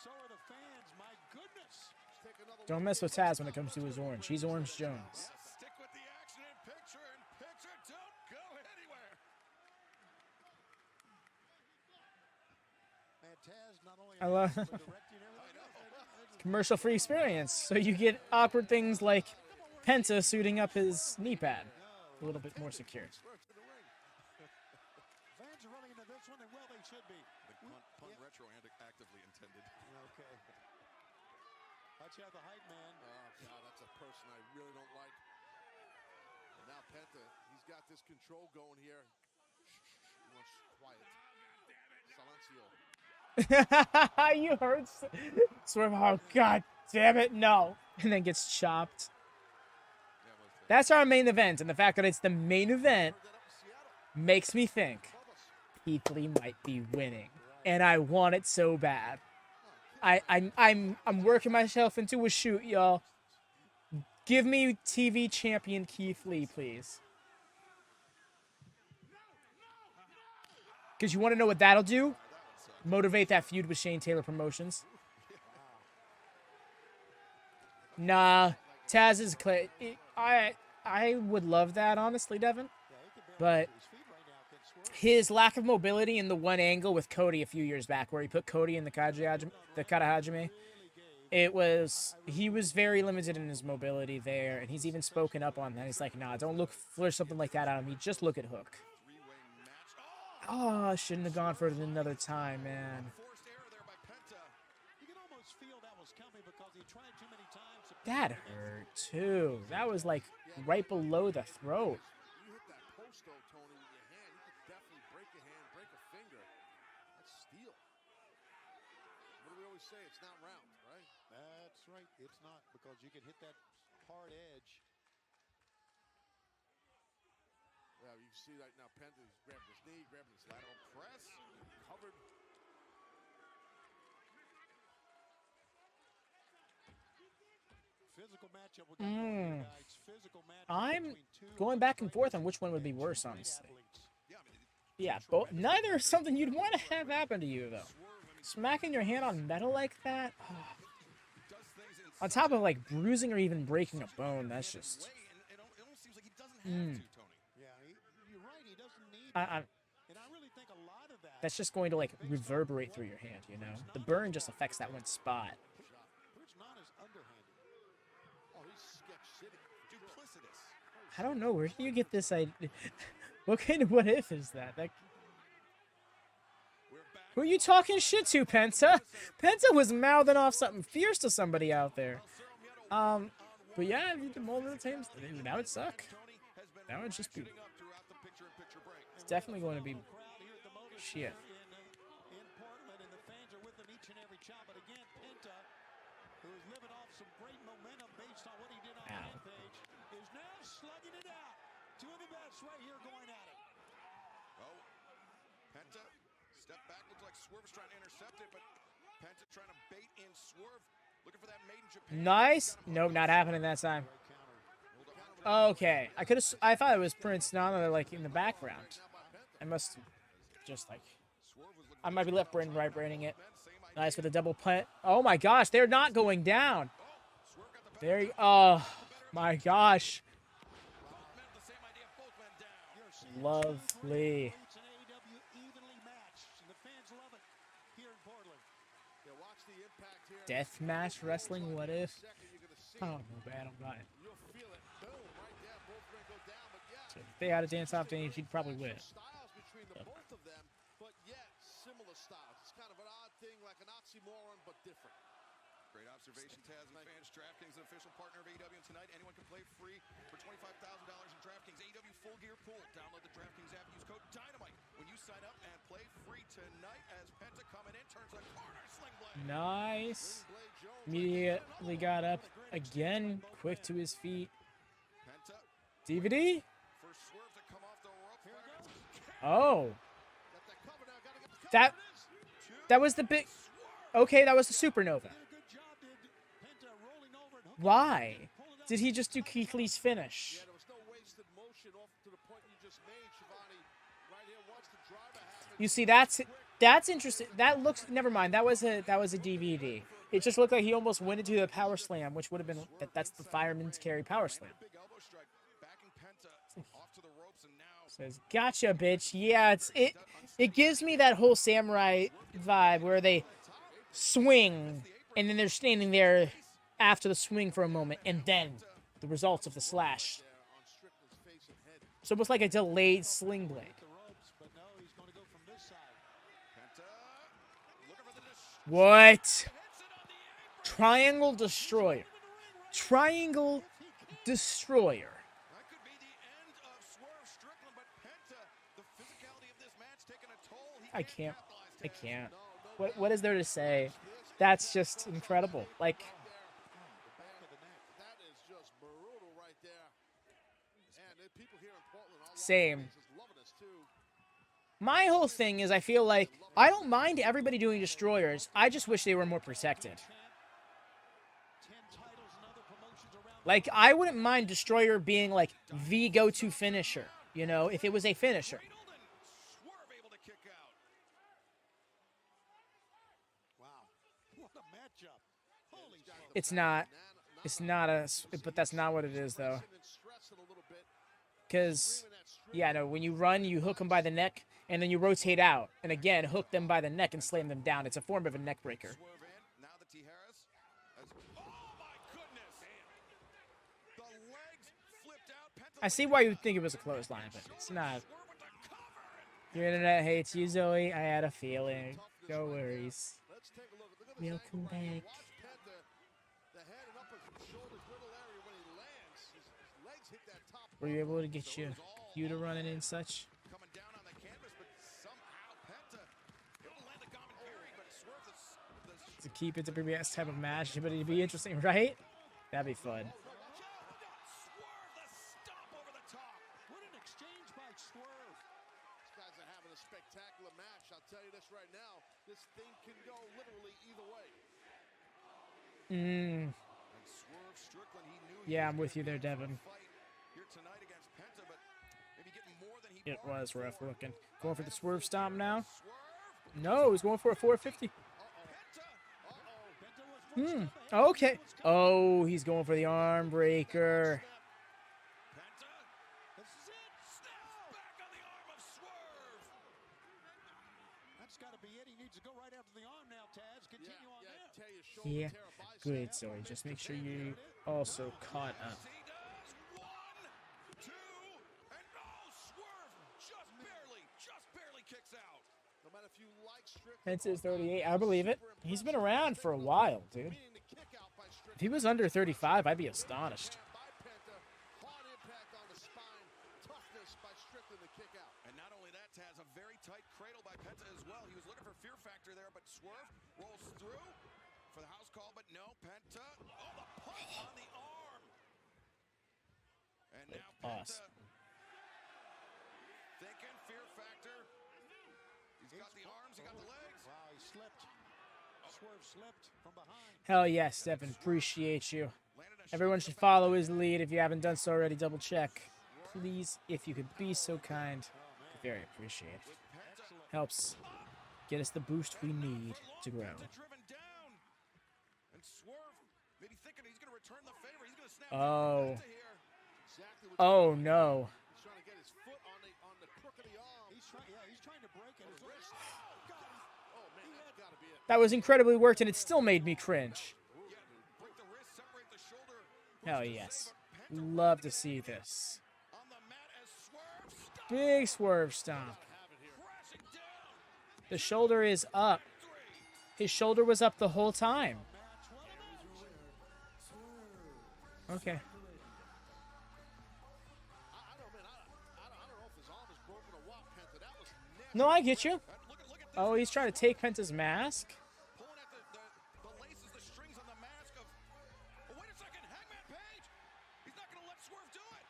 So are the fans. My goodness. Let's take another Don't look mess at with Taz when it comes to his orange. He's Orange Jones. Stick with the action and picture don't go anywhere. Man, Taz not only I love but directing everything. commercial-free experience. So you get awkward things like Penta suiting up his knee pad a little bit more secure. Fans are running into this one, and well, they should be. The pun retro and actively intended. Okay. Watch out, the hype man. Oh, God, that's a person I really don't like. And now Penta, he's got this control going here. He wants quiet. Silencio. You heard Swerve. Oh, God damn it, no. And then gets chopped. That's our main event, and the fact that it's the main event makes me think Keith Lee might be winning, and I want it so bad. I'm working myself into a shoot, y'all. Give me TV champion Keith Lee, please. Because you want to know what that'll do? Motivate that feud with Shane Taylor Promotions. Nah, Taz is clay. I would love that, honestly, Devin. But his lack of mobility in the one angle with Cody a few years back, where he put Cody in the Karahajime, he was very limited in his mobility there, and he's even spoken up on that. He's like, nah, don't look for something like that out of me. Just look at Hook. Oh, shouldn't have gone for it another time, man. Forced error there by Penta. You can almost feel that was coming because he tried too many times. That hurt too. That was like right below the throat. You hit that post though, Tony, with your hand. You could definitely break a hand, break a finger. That's steel. What do we always say? It's not round, right? That's right. It's not, because you can hit that hard edge. Yeah, you see right now, Penta's grabbing his knee, grabbing his lateral press, covered. Physical matchup. We got both here, guys. Physical matchup I'm between two going back and forth on which one would be worse, honestly. athletes. Yeah, both. Neither is something you'd want to have happen to you, though. Smacking your hand on metal like that, on top of like bruising or even breaking a bone, that's just. It almost seems like he doesn't have to, Tony. Yeah, you're right. He doesn't need. I, And I really think a lot of that. that's just going to like reverberate through your hand, you know? The burn just affects that one spot. It's not as underhanded. Oh, he's sketch city. Duplicitous. I don't know, where do you get this idea? What kind of what if is that? Who are you talking shit to, Penta? Penta was mouthing off something fierce to somebody out there. But yeah, if you did multiple times, that would suck. That would just be. It's definitely going to be shit. In Portland, and the fans are with them each and every shot. But again, Penta, who is living off some great momentum based on what he did on Rampage, is now slugging it out. Two of the best right here going at it. Oh, Penta, step back. Looks like Swerve is trying to intercept it, but Penta trying to bait in Swerve. Looking for that made in Japan. Nice. Nope, not happening that time. Okay, I thought it was Prince Nana like in the background. I must just like. I might be left brain right braining it. Nice with a double punt. Oh my gosh, they're not going down. There you. Oh my gosh. Lovely. Deathmatch wrestling, what if? Oh, no bad, I'm not. So if they had a dance off Dane, she'd probably win. But yet, similar styles. It's kind of an odd thing, like an oxymoron, but different. Great observation, Taz and fans. DraftKings, an official partner of AEW, and tonight anyone can play free for $25,000 in DraftKings AEW Full Gear Pool. Download the DraftKings app, use code Dynamite when you sign up, and play free tonight as Penta coming in turns a corner sling blade. Nice. Immediately got up again, quick to his feet. DVD? For Swerve to come off the rope. Oh. That was the big. Okay, that was the supernova. Why? Did he just do Keith Lee's finish? Yeah, there was no wasted motion off to the point you just made, Schiavone. Right here, watch the driver happen. You see, that's interesting. That looks. Never mind. That was a DVD. It just looked like he almost went into the power slam, which would have been that's the fireman's carry power slam. Big elbow strike, backing Penta off to the ropes, and now Says, "Gotcha, bitch." Yeah, it gives me that whole samurai vibe where they swing and then they're standing there after the swing for a moment, and then the results of the slash. It's almost like a delayed sling blade. What? Triangle Destroyer. Triangle Destroyer. that could be the end of Swerve Strickland, but Penta, the physicality of this match taking a toll. I can't. What is there to say? That's just incredible. Like, That is just brutal right there. And the people here in Portland, all same. loving this too. My whole thing is I feel like I don't mind everybody doing destroyers. I just wish they were more protected. Like, I wouldn't mind destroyer being like the go-to finisher, you know, if it was a finisher. Swerve able to kick out. Wow. What a matchup. Holy It's not but that's not what it is though. Because, yeah, no, when you run, you hook them by the neck, and then you rotate out, and again, hook them by the neck and slam them down. It's a form of a neck breaker. Swerve in. Now the Tijeras. Oh my goodness. The legs flipped out. Penta I see why you would think it was a clothesline, but it's not. Swerve with the cover. Your internet hates you, Zoe. I had a feeling. No worries. Let's take a look. Look at this Welcome angle right here. back. Watch Penta. The head and upper shoulders hit that top. Were you able to get your computer running and such? Coming down on the canvas, but somehow Penta able to land the common carry, but Swerve To keep it to be the best type of match, but it'd be interesting, right? That'd be fun. Swerve the stomp over the top. What an exchange by Swerve. These guys are having a spectacular match. I'll tell you this right now. This thing can go literally either way. And Swerve Strickland, he knew Yeah, I'm with you there, Devin. fight here tonight against Penta, but maybe getting more than he It brought. was rough looking. Going for the swerve stomp now. Swerve. No, he's going for a 450. Penta was Okay. Oh, he's going for the arm breaker. Penta. This is it. Snaps back on the arm of Swerve. That's got to be it. He needs to go right after the arm now, Taz. Continue on that. Tell you, shoulder Yeah, tear, a bicep. good, Zoe. Just make sure you also caught up. He does. 1, 2, and no, Swerve just barely kicks out. No matter if you like Strickland. Penta's 38. I believe it. He's been around for a while, dude. Meaning to kick out by Strickland. If he was under 35, I'd be astonished. By Penta, hard impact on the spine, toughness by Strickland to kick out. And not only that, Taz, a very tight cradle by Penta as well. He was looking for fear factor there, but Swerve rolls through for the house call, but no, Penta. Oh, the punch on the arm. And now Penta Awesome. thinking fear factor. He's got the arms, he got the legs. Wow, he slipped. Swerve slipped from behind. Hell yes, Devin. Appreciate you. Everyone should follow his lead. If you haven't done so already, double check. Please, if you could be so kind. Very appreciated. Helps get us the boost we need to grow. Driven down. And Swerve maybe thinking he's going to return the favor. He's going to snap Oh. Penta here. Exactly what Oh no. he's trying to get his foot on the crook of the arm. He's trying to break it. His wrist. Oh man, that's got to be it. That was incredibly worked, and it still made me cringe. Yeah, break the wrist, separate the shoulder. Hell yes. Love to see this. On the mat as Swerve stops. Big swerve stomp. Have it here. Crashing down. The shoulder is up. His shoulder was up the whole time. Okay. I don't know if his arm is broken or what, Penta. That was nasty. No, I get you. Look at this. Oh, he's trying to take Penta's mask. Pulling at the laces, the strings on the mask of. Oh, wait a second, Hangman Page. He's not going to let Swerve do it.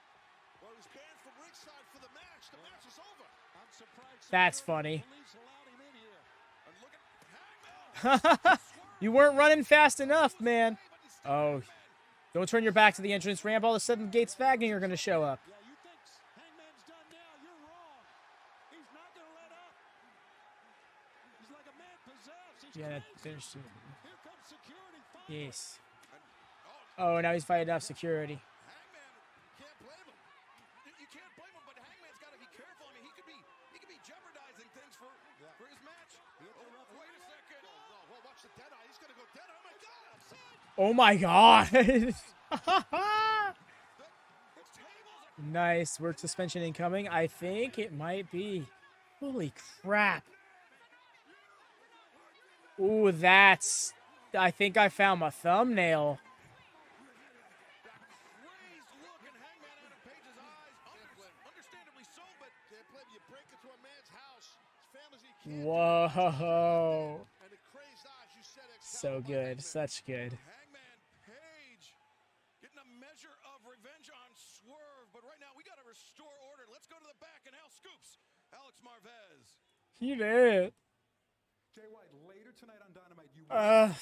Well, he was banned from ringside for the match. The match is over. I'm surprised. That's funny. Police allowed him in here. And look at Hangman. You weren't running fast enough, man. Oh, don't turn your back to the entrance ramp. All of a sudden, Gates Wagner are going to show up. Yeah, you think Hangman's done now? You're wrong. He's not going to let up. He's like a man possessed. He's Yeah, that crazy. finished it. Here comes security. Finally. Yes. Oh, now he's fighting off security. Hangman can't blame him. You can't blame him, but Hangman's got to be careful. I mean, he could be jeopardizing things for his match. Oh, wait a second. No, well, watch the dead eye. He's going to go dead eye. Oh my God, outside. Oh my god. It's tables. Nice. Work suspension incoming. I think it might be. Holy crap. Ooh, that's... I think I found my thumbnail. Raised look and Hangman out of Page's eyes. Understandably so, but can't blame you. Break into a man's house. His family's he can't. Whoa. And the crazed eyes, you said So good. Such good. Hangman Page getting a measure of revenge on Swerve, but right now we got to restore order. Let's go to the back and Al Scoops. Alex Marvez. He did. Jay White, later tonight on Dynamite, you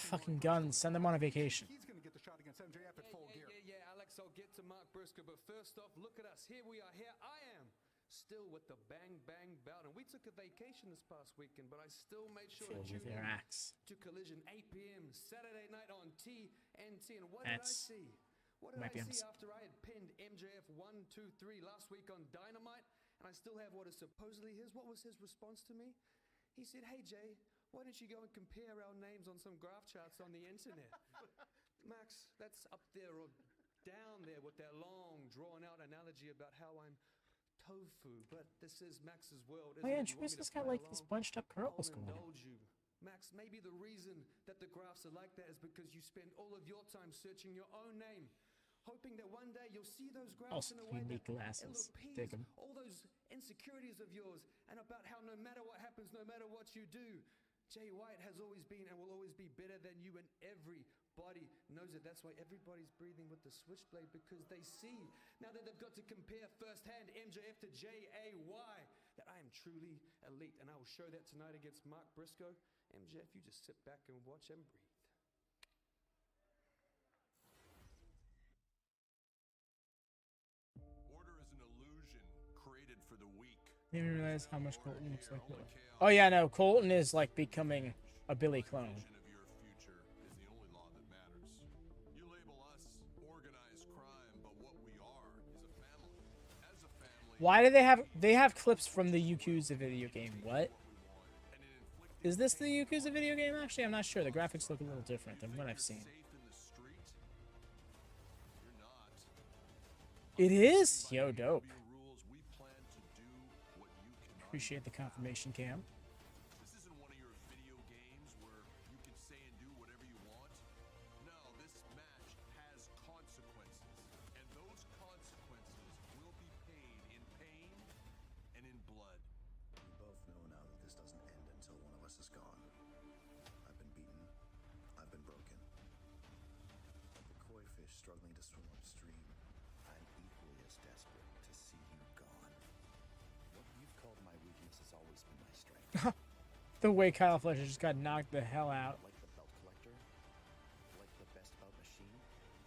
Fucking guns. Send them on a vacation. he's going to get the shot against MJF at full gear. Yeah, Alex, I'll get to Mark Briscoe, but first off, look at us. Here we are. Here I am, still with the Bang Bang belt. And we took a vacation this past weekend, but I still made sure to Filled with tune their in axe. to Collision 8 p.m. Saturday night on TNT. And what That's- did I see? What did might be I see on- after I had pinned MJF 1, 2, 3 last week on Dynamite? And I still have what is supposedly his. What was his response to me? He said, "Hey, Jay, why don't you go and compare our names on some graph charts on the internet?" Max, that's up there or down there with that long, drawn-out analogy about how I'm tofu. But this is Max's world. Oh yeah, isn't it? You want me to Tristan's got play like these along? bunched up curls I'll going on. indulge you. Max, maybe the reason that the graphs are like that is because you spend all of your time searching your own name. hoping that one day you'll see those graphs Also, in a way unique that glasses. it'll Dig appease 'em. all those insecurities of yours, and about how no matter what happens, no matter what you do, Jay White has always been and will always be better than you, and everybody knows it. That's why everybody's breathing with the switchblade, because they see, now that they've got to compare firsthand MJF to Jay, that I am truly elite, and I will show that tonight against Mark Briscoe. MJF, you just sit back and watch and breathe. Order is an illusion created for the weak. I didn't realize how much Colton looks like. Oh yeah, no, Colton is like becoming a Billy clone. Vision of your future is the only law that matters. You label us organized crime, but what we are is a family. As a family, Why do they have clips from the Yakuza video game? What? Is this the Yakuza video game? Actually, I'm not sure. The graphics look a little different than what I've seen. safe in the street. You're not. It is? Yo, dope. Your rules, we plan to do what you cannot. Appreciate the confirmation cam. This isn't one of your video games where you can say and do whatever you want. No, this match has consequences, and those consequences will be paid in pain and in blood. We both know now that this doesn't end until one of us is gone. I've been beaten. I've been broken. Like the koi fish struggling to swim upstream, I'm equally as desperate to see you gone. What you've called my weakness has always been my strength. The way Kyle Fletcher just got knocked the hell out. Like the belt collector, like the best bout machine,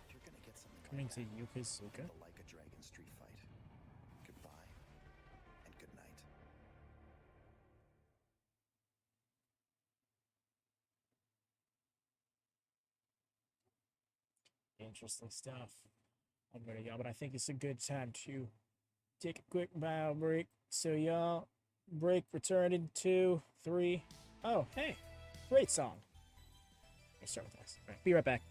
you're gonna get something Coming like to that. Yokosuka. The Like a Dragon street fight. Goodbye and good night. Interesting stuff. I'm gonna go, but I think it's a good time to take a quick bio break. So y'all, break, return in 2, 3. Oh, hey, great song. Let's start with this. All right, be right back.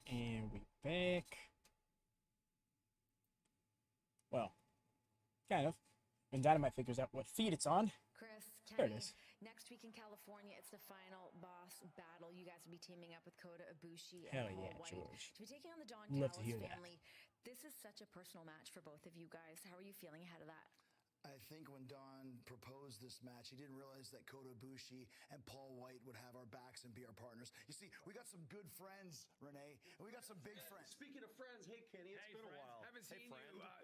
And we back. Well, kind of. When Dynamite figures out what feed it's on. Chris, There Kenny, it is. next week in California, it's the final boss battle. You guys will be teaming up with Kota Ibushi Hell and yeah, Paul White George. to be taking on the Don Love to Callis hear that. family. This is such a personal match for both of you guys. How are you feeling ahead of that? I think when Don proposed this match, he didn't realize that Kota Ibushi and Paul White would have our backs and be our partners. You see, we got some good friends, Renee, and we got some big friends. Speaking of friends, hey Kenny, it's been a while. Haven't seen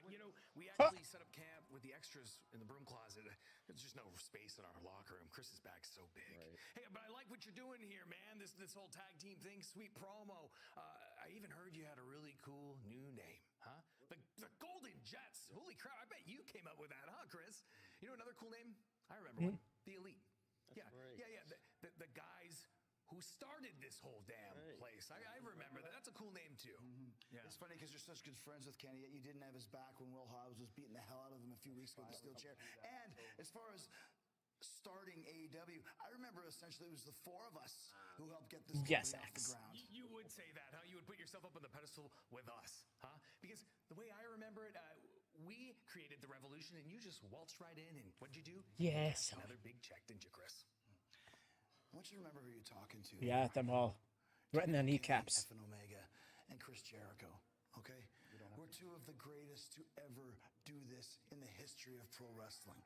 you. We actually set up camp with the extras in the broom closet. There's just no space in our locker room. Chris's back's so big. Right. Hey, but I like what you're doing here, man. This whole tag team thing, sweet promo. I even heard you had a really cool new name, huh? The Golden Jets. Holy crap! I bet you came up with that, huh, Chris? You know another cool name? I remember one. The Elite. That's right. Yeah. The guys who started this whole damn place. I remember that. That's a cool name too. Yeah. It's funny because you're such good friends with Kenny, yet you didn't have his back when Will Hobbs was beating the hell out of him a few weeks ago in the steel chair. And as far as starting AEW, I remember essentially it was the four of us who helped get this company off the ground. You would say that, huh? You would put yourself up on the pedestal with us, huh? Because the way I remember it, we created the revolution and you just waltzed right in and what'd you do? Yes. Another big check, didn't you, Chris? I want you to remember who you're talking to. Yeah, them all. Right in the kneecaps. And Omega and Chris Jericho, okay? We're two of the greatest to ever do this in the history of pro wrestling.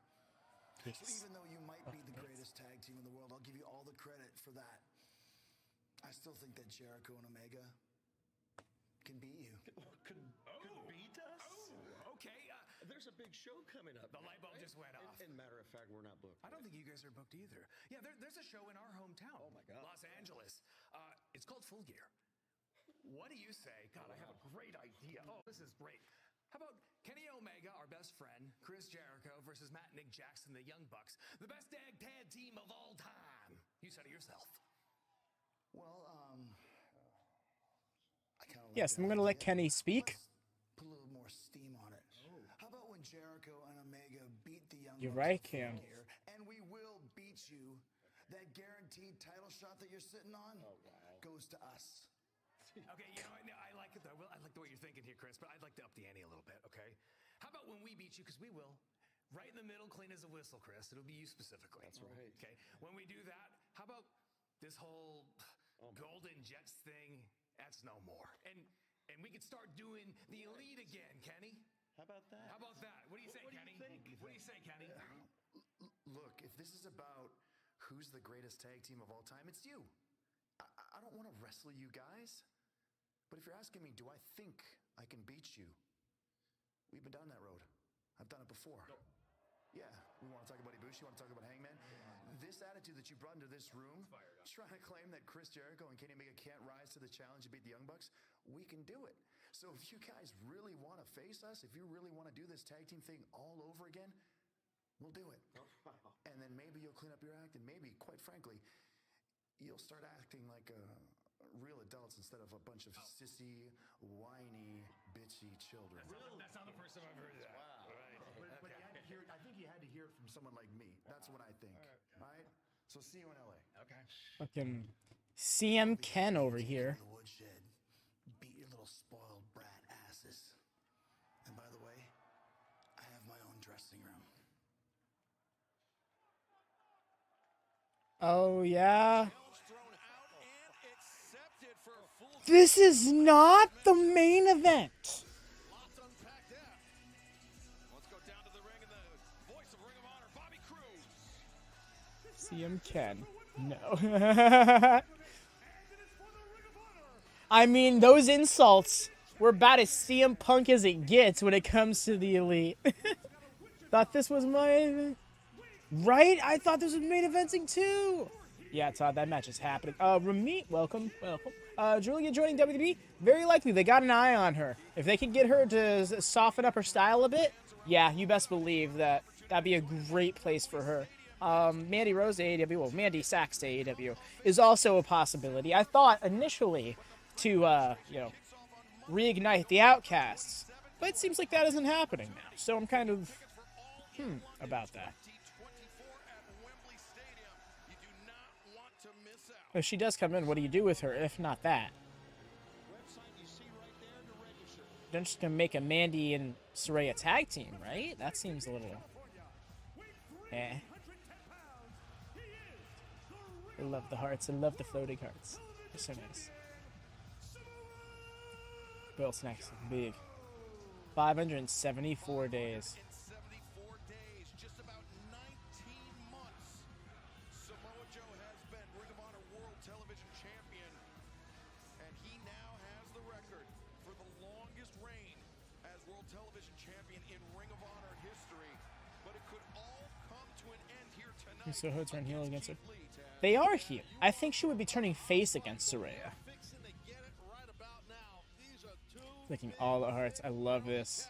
Yes. So even though you might be the greatest tag team in the world, I'll give you all the credit for that. I still think that Jericho and Omega can beat you. Could beat us? Oh, okay. There's a big show coming up. The light bulb just went off. And matter of fact, we're not booked. I don't think you guys are booked either. Yeah, there's a show in our hometown. Oh my God. Los Angeles. It's called Full Gear. What do you say? God, I have a great idea. Oh, this is great. How about Kenny Omega, our best friend, Chris Jericho versus Matt and Nick Jackson, the Young Bucks, the best tag team of all time? You said it yourself. Well, I kind of like Yes, I'm going to let Kenny speak. Let's put a little more steam on it. How about when Jericho and Omega beat the Young You're Bucks right, in Full Cam. Gear, and we will beat you. That guaranteed title shot that you're sitting on goes to us. Okay, I like it though. I like the way you're thinking here, Chris, but I'd like to up the ante a little bit, okay? How about when we beat you, because we will, right in the middle, clean as a whistle, Chris. It'll be you specifically. That's right. Okay, when we do that, how about this whole Golden Jets thing? That's no more. And we could start doing the Elite again, Kenny. How about that? How about that? What do you say, Kenny? What do you say, Kenny? Look, if this is about who's the greatest tag team of all time, it's you. I don't want to wrestle you guys. But if you're asking me, do I think I can beat you? We've been down that road. I've done it before. No. Yeah, we want to talk about Ibushi, want to talk about Hangman. This attitude that you brought into this room, trying to claim that Chris Jericho and Kenny Omega can't rise to the challenge to beat the Young Bucks, we can do it. So if you guys really want to face us, if you really want to do this tag team thing all over again, we'll do it. And then maybe you'll clean up your act, and maybe, quite frankly, you'll start acting like real adults instead of a bunch of sissy, whiny, bitchy children. That's not the first time I've heard that. Wow. Right. But you had to hear it, I think you had to hear it from someone like me. That's what I think. All right? So see you in LA. Okay. Fucking CM Ken over here. The woodshed. Beat your little spoiled brat asses. And by the way, I have my own dressing room. Oh, yeah. This is not the main event. Let's go down to the ring and the voice of Ring of Honor, Bobby Cruz. CM Ken. No. I mean, those insults were about as CM Punk as it gets when it comes to the Elite. Thought this was my... Right? I thought this was main eventing too. Yeah, Todd, that match is happening. Ramit, welcome. Julia joining WWE. Very likely they got an eye on her. If they can get her to soften up her style a bit, yeah, you best believe that that'd be a great place for her. Mandy Rose to AEW, well, Mandy Sachs to AEW is also a possibility. I thought initially to, reignite the Outcasts, but it seems like that isn't happening now. So I'm kind of, about that. If she does come in, what do you do with her if not that? They're just going to make a Mandy and Saraya tag team, right? That seems a little... eh. I love the hearts. I love the floating hearts. They're so nice. Bill Snacks big. 574 days. World Television Champion in Ring of Honor history, but it could all come to an end here tonight. So Hood's run heel against her. They are heel. I think she would be turning face against Saraya. Clicking all the hearts. I love this.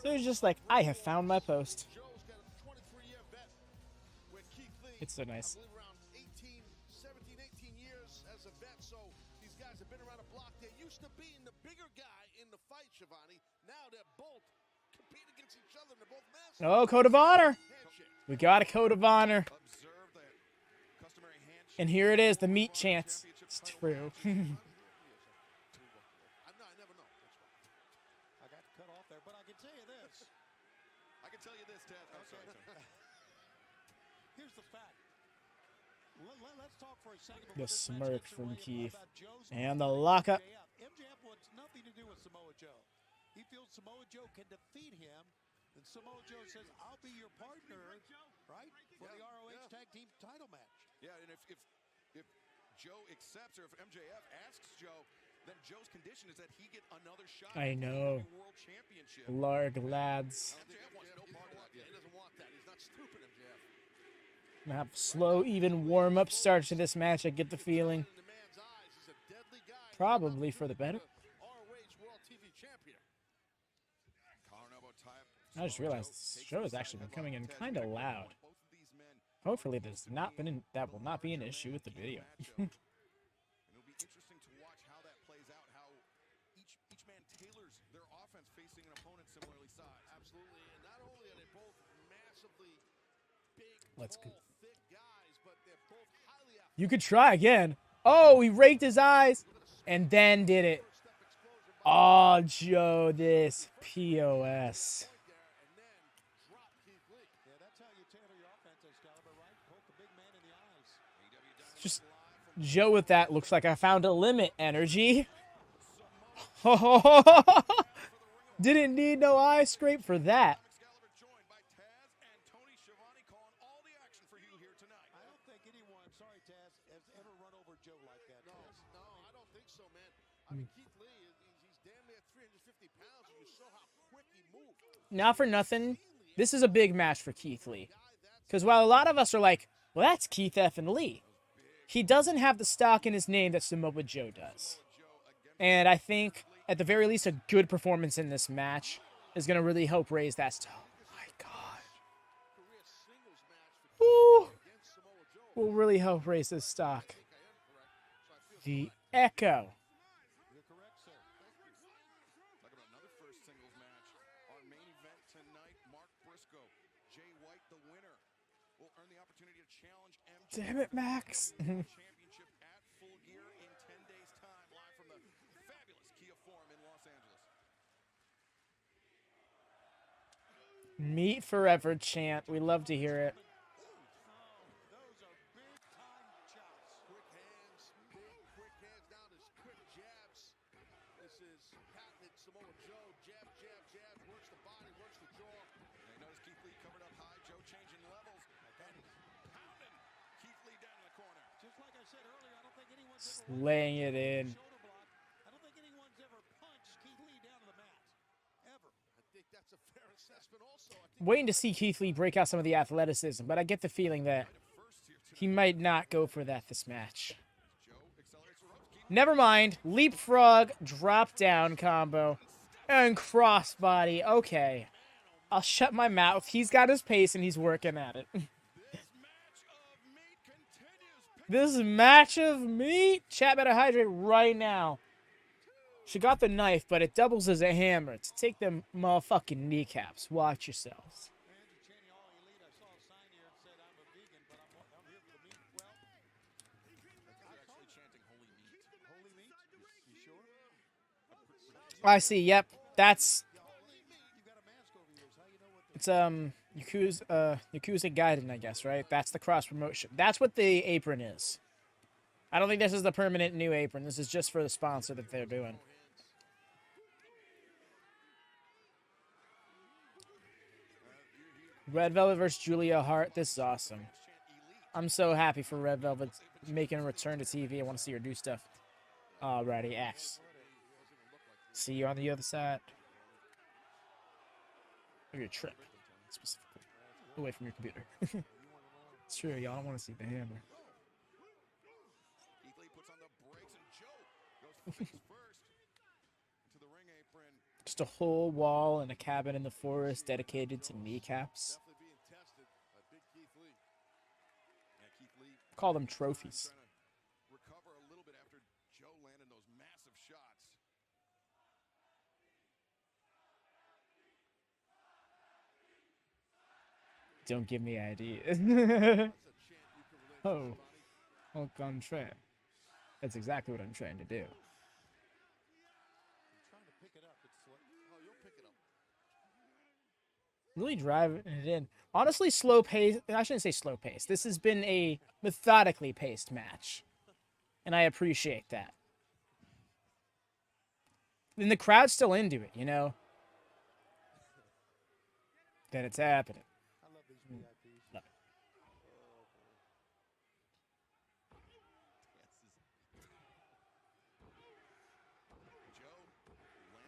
So it's just like, I have found my post. It's so nice. 17, 18 years as a vet, so these guys have been around the block. They used to be the bigger guy in the fight, Schiavone. Now they're both competing against each other, and they're both massive. Oh, code of honor. We got a code of honor. And here it is, the meat chance. It's true. I never know. I got cut off there, but I can tell you this. I can tell you this, Ted. Okay. Here's the fact. Let's talk for a second. The smirk from Keith. And the lockup. MJF wants nothing to do with Samoa Joe. He feels Samoa Joe can defeat him. And Samoa Joe says, I'll be your partner, right? For the ROH Tag Team title match. Yeah, and if Joe accepts, or if MJF asks Joe, then Joe's condition is that he get another shot I know. at the World Championship. Larg lads. MJF wants no part of that. He doesn't want that. He's not stupid, MJF. Gonna have slow, even warm-up start to this match. I get the feeling. Probably for the better. I just realized this show has actually been coming in kind of loud. Hopefully, that will not be an issue with the video. It'll be interesting to watch how that plays out. How each man tailors their offense facing an opponent similarly sized. Absolutely, and not only are they both massively big, tall, thick guys, but they're both highly athletic. You could try again. Oh, he raked his eyes and then did it. Oh, Joe, this POS. Just Joe with that looks like I found a limit energy. Didn't need no eye scrape for that. I don't think anyone, sorry Taz, has ever run over Joe like that. No, I don't think so, man. I mean, Keith Lee, he's damn near 350 pounds, and you saw how quick he moved. Not for nothing, this is a big match for Keith Lee. Because while a lot of us are like, well, that's Keith F. and Lee. He doesn't have the stock in his name that Samoa Joe does. And I think, at the very least, a good performance in this match is going to really help raise that stock. Oh, my God. Woo! Will really help raise this stock. The Echo. Talking about another first singles match. Our main event tonight, Mark Briscoe, Jay White, the winner, will earn the opportunity to challenge MJF. Damn it, Max. Championship at Full Gear in 10 days' time, live from the fabulous Kia Forum in Los Angeles. Meet forever chant. We love to hear it. Those are big time chops. Quick hands, quick hands down his quick jabs. This is patented Samoa Joe. Jab, jab, jab. Works the body, works the jaw. Now you notice Keith Lee covered up high. Joe changing levels. And pounding Keith Lee down in the corner. Just like I said earlier, I don't think anyone's ever Laying it in. shoulder block. I don't think anyone's ever punched Keith Lee down to the mat. Ever. I think that's a fair assessment also. Waiting to see Keith Lee break out some of the athleticism, but I get the feeling that he might not go for that this match. Never mind. Leapfrog, drop down combo, and crossbody. Okay. I'll shut my mouth. He's got his pace and he's working at it. This match of meat. Chat better hydrate right now. She got the knife, but it doubles as a hammer to take them motherfucking kneecaps. Watch yourselves. I see. Yep, that's it's Yakuza Gaiden, I guess, right? That's the cross promotion. That's what the apron is. I don't think this is the permanent new apron. This is just for the sponsor that they're doing. Red Velvet versus Julia Hart. This is awesome. I'm so happy for Red Velvet making a return to TV. I want to see her do stuff. Alrighty, X. See you on the other side. Of your trip, specifically. Away from your computer. It's true, y'all don't want to see the hammer. Keith Lee puts on the brakes and Joe goes face first to the ring apron. Just a whole wall and a cabin in the forest dedicated to kneecaps. Definitely being tested by Big Keith Lee. Yeah, Keith Lee Call them trophies. trying to recover a little bit after Joe landed those massive shots. Don't give me ideas. Oh, au contraire. That's exactly what I'm trying to do. Really driving it in. Honestly, slow pace. I shouldn't say slow pace. This has been a methodically paced match. And I appreciate that. And the crowd's still into it, you know? That it's happening. I love these VIPs. Love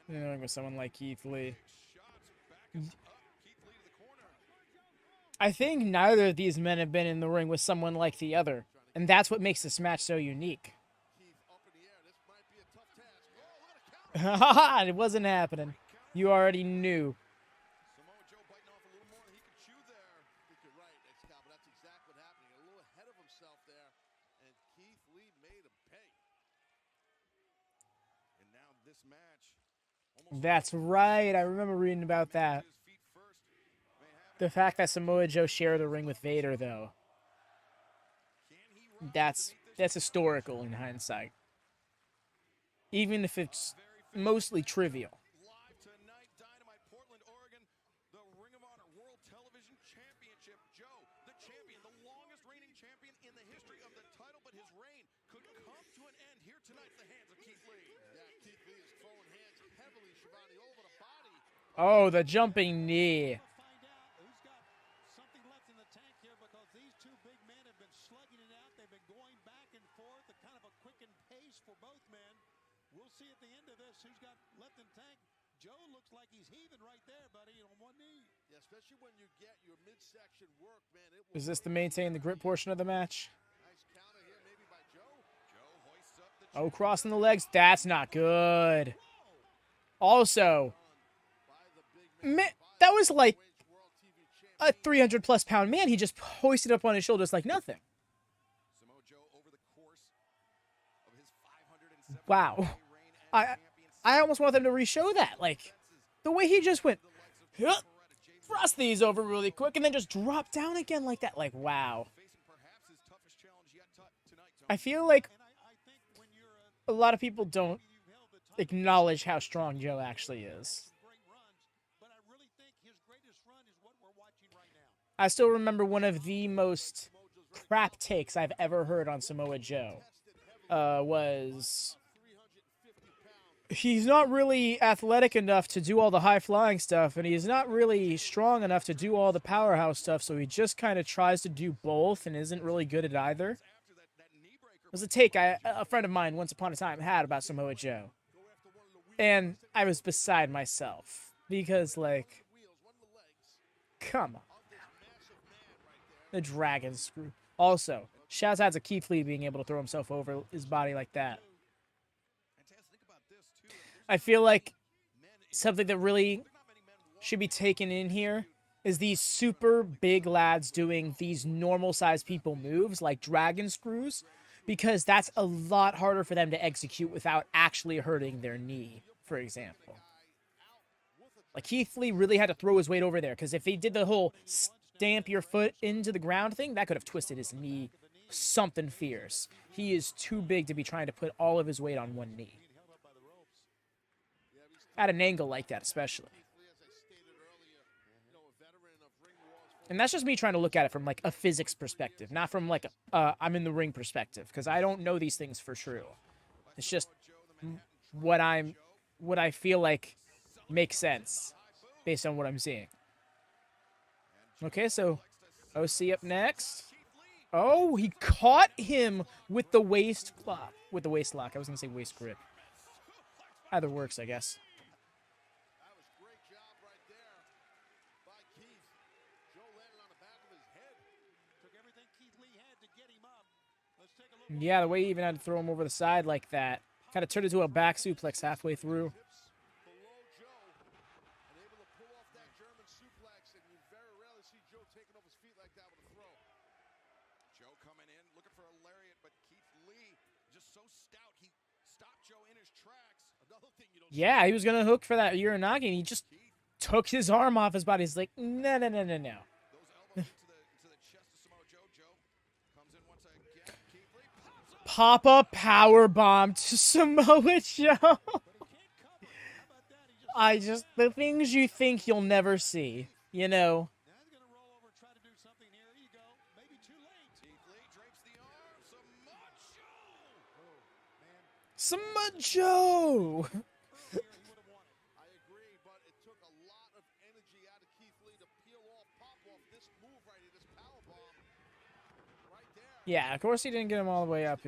it. You know, with someone like Keith Lee. I think neither of these men have been in the ring with someone like the other. And that's what makes this match so unique. Haha, it wasn't happening. You already knew. Samoa Joe biting off a little more than he could chew there. I think you're right, Excalibur. That's exactly what happened. A little ahead of himself there, and Keith Lee made him pay. And now this match. That's right. I remember reading about that. The fact that Samoa Joe shared the ring with Vader, though. That's historical in hindsight. Even if it's mostly trivial. Live tonight, Dynamite, Portland, Oregon, the Ring of Honor World Television Championship. Joe, the champion, the longest reigning champion in the history of the title, but his reign could come to an end here tonight at the hands of Keith Lee. Yeah, Keith Lee is throwing hands heavily, Schiavone, over the body. Oh, the jumping knee. Find out who's got something left in the tank here because these two big men have been slugging it out. They've been going back and forth, a kind of a quickened pace for both men. We'll see at the end of this who's got left in tank. Joe looks like he's heaving right there, buddy, on one knee. Yeah, especially when you get your midsection work, man. Is this to maintain the grip portion of the match? Nice counter here, maybe by Joe. Joe hoists up the Oh, crossing the legs. That's not good. Also, that was like a 300-plus pound man. He just hoisted up on his shoulders like nothing. Samoa Joe over the course of his 507 Wow. I almost want them to re-show that. Like, the way he just went, thrust these over really quick, and then just dropped down again like that. Like, wow. I feel like a lot of people don't acknowledge how strong Joe actually is. I still remember one of the most crap takes I've ever heard on Samoa Joe was he's not really athletic enough to do all the high-flying stuff, and he's not really strong enough to do all the powerhouse stuff, so he just kind of tries to do both and isn't really good at either. It was a take a friend of mine once upon a time had about Samoa Joe. And I was beside myself. Because, like, come on. The dragon screw. Also, shouts out to Keith Lee being able to throw himself over his body like that. I feel like something that really should be taken in here is these super big lads doing these normal-sized people moves like dragon screws, because that's a lot harder for them to execute without actually hurting their knee, for example. Like, Keith Lee really had to throw his weight over there, because if he did the whole stamp your foot into the ground thing, that could have twisted his knee something fierce. He is too big to be trying to put all of his weight on one knee. At an angle like that, especially. And that's just me trying to look at it from, like, a physics perspective, not from, like, I'm in the ring perspective, because I don't know these things for true. It's just what I feel like makes sense based on what I'm seeing. Okay, so OC up next. Oh, he caught him with the waist lock. With the waist lock. I was going to say waist grip. Either works, I guess. Yeah, the way he even had to throw him over the side like that. Kind of turned into a back suplex halfway through. Below Joe and able to pull off that German suplex, and you very rarely see Joe taking off his feet like that with a throw. Joe coming in, looking for a lariat, but Keith Lee just so stout, he stopped Joe in his tracks. Another thing you don't Yeah, he was going to hook for that Uranagi, and he just took his arm off his body. He's like, no, no, no, no, no. Those elbows into the chest of Samoa Joe. Joe comes in once again. Keith Lee pops up. Pop-up power bomb to Samoa Joe. The things you think you'll never see, you know. Now he's going to roll over, try to do something here. Here you go. Maybe too late. Keith Lee drapes the arm. Samoa Joe. Oh, man. Samoa Joe. Earlier he would have won it. I agree, but it took a lot of energy out of Keith Lee to peel off, pop off this move right here, this power bomb right there. Yeah, of course he didn't get him all the way up.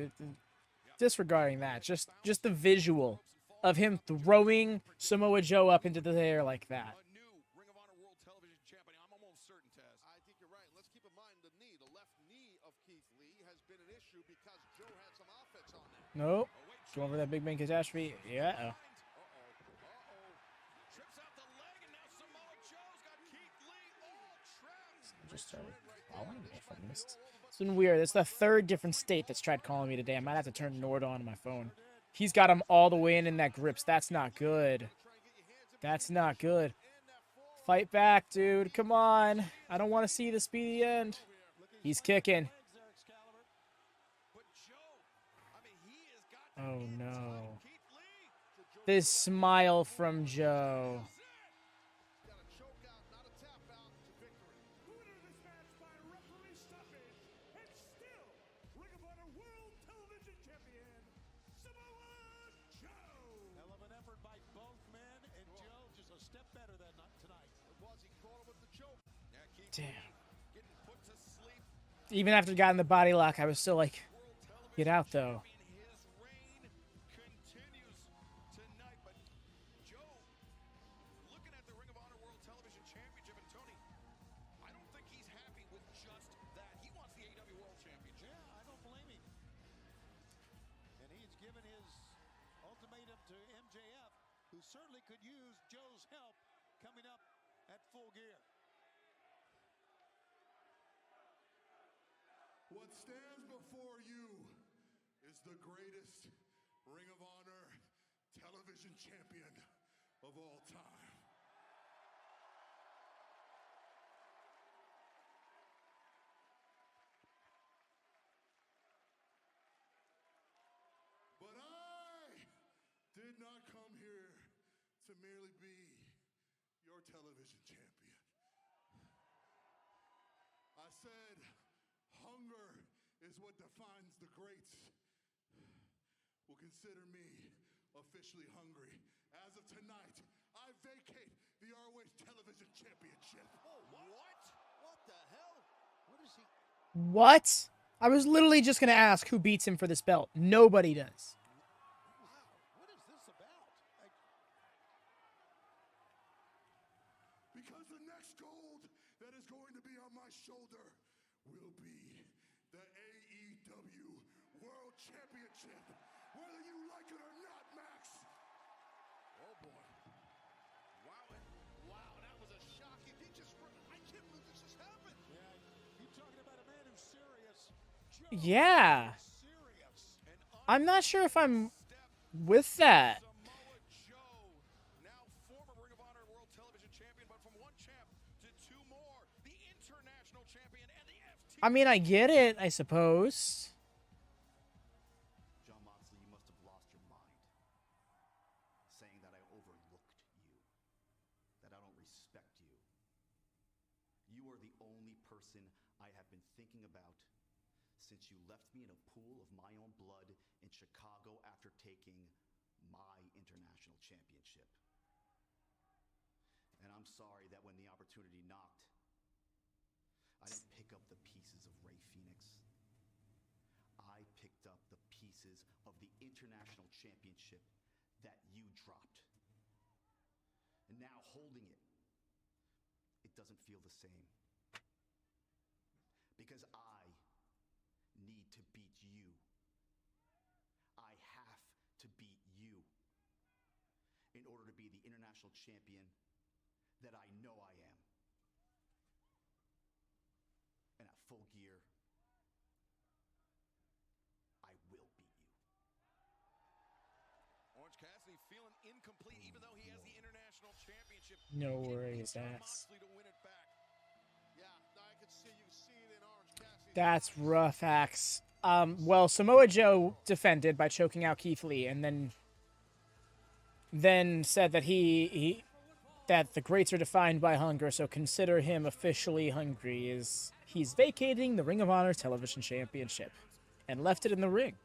Disregarding that, just the visual of him throwing Samoa Joe up into the air like that. A new Ring of Honor World Television Champion. I'm almost certain, Taz. I think you're right. Let's keep in mind the left knee of Keith Lee has been an issue because Joe had some offense on that. Nope. Going for that big man catastrophe. Yeah. Trips out the leg, and now Samoa Joe's got Keith Lee all trapped. Just started following me if I missed. It's been weird. It's the third different state that's tried calling me today. I might have to turn Nord on my phone. He's got him all the way in that grips. That's not good. That's not good. Fight back, dude. Come on. I don't want to see the speedy end. He's kicking. Oh, no. This smile from Joe. Hell of an effort by both men, and Joe just a step better than tonight. Damn. Even after getting the body lock, I was still like, get out, though. Looking at the Ring of Honor World Television Championship, and Tony, I don't think he's happy with just that. He wants the AEW World Championship. Yeah, I don't blame him. And he's given his ultimatum to MJF, who certainly could use Joe's help coming up at Full Gear. What stands before you is the greatest Ring of Honor television champion of all time. But I did not come here to merely be your television champion. I said, hunger is what defines the greats. Well, consider me officially hungry. As of tonight, I vacate the ROH Television Championship. Oh, what? What the hell? What is he? What? I was literally just going to ask who beats him for this belt. Nobody does. Wow. What is this about? Because the next gold that is going to be on my shoulder will be the AEW World Championship. Whether you like it or not, Max. Oh, boy. Wow. Wow, that was a shocking. I can't believe this just happened. Yeah, you're talking about a man who's serious. Joe Yeah. serious. I'm not sure if I'm with that. Samoa Joe, now former Ring of Honor World Television Champion, but from one champ to two more, the International Champion and the FT. I mean, I get it, I suppose. Jon Moxley, you must have lost your mind. Saying that I overlooked you. That I don't respect you. You are the only person I have been thinking about since you left me in a pool of my own blood in Chicago after taking my international championship. And I'm sorry that when the opportunity knocked, I didn't pick up the pieces of Rey Fenix. I picked up the pieces of the international championship that you dropped. And now holding it, it doesn't feel the same. Because I need to beat you the international champion that I know I am. And at Full Gear, I will beat you. Orange Cassidy feeling incomplete, even though he has the international championship. No worries, ass. That's rough, Axe. Well, Samoa Joe defended by choking out Keith Lee, and then said that that the greats are defined by hunger, so consider him officially hungry. He's vacating the Ring of Honor Television Championship and left it in the ring.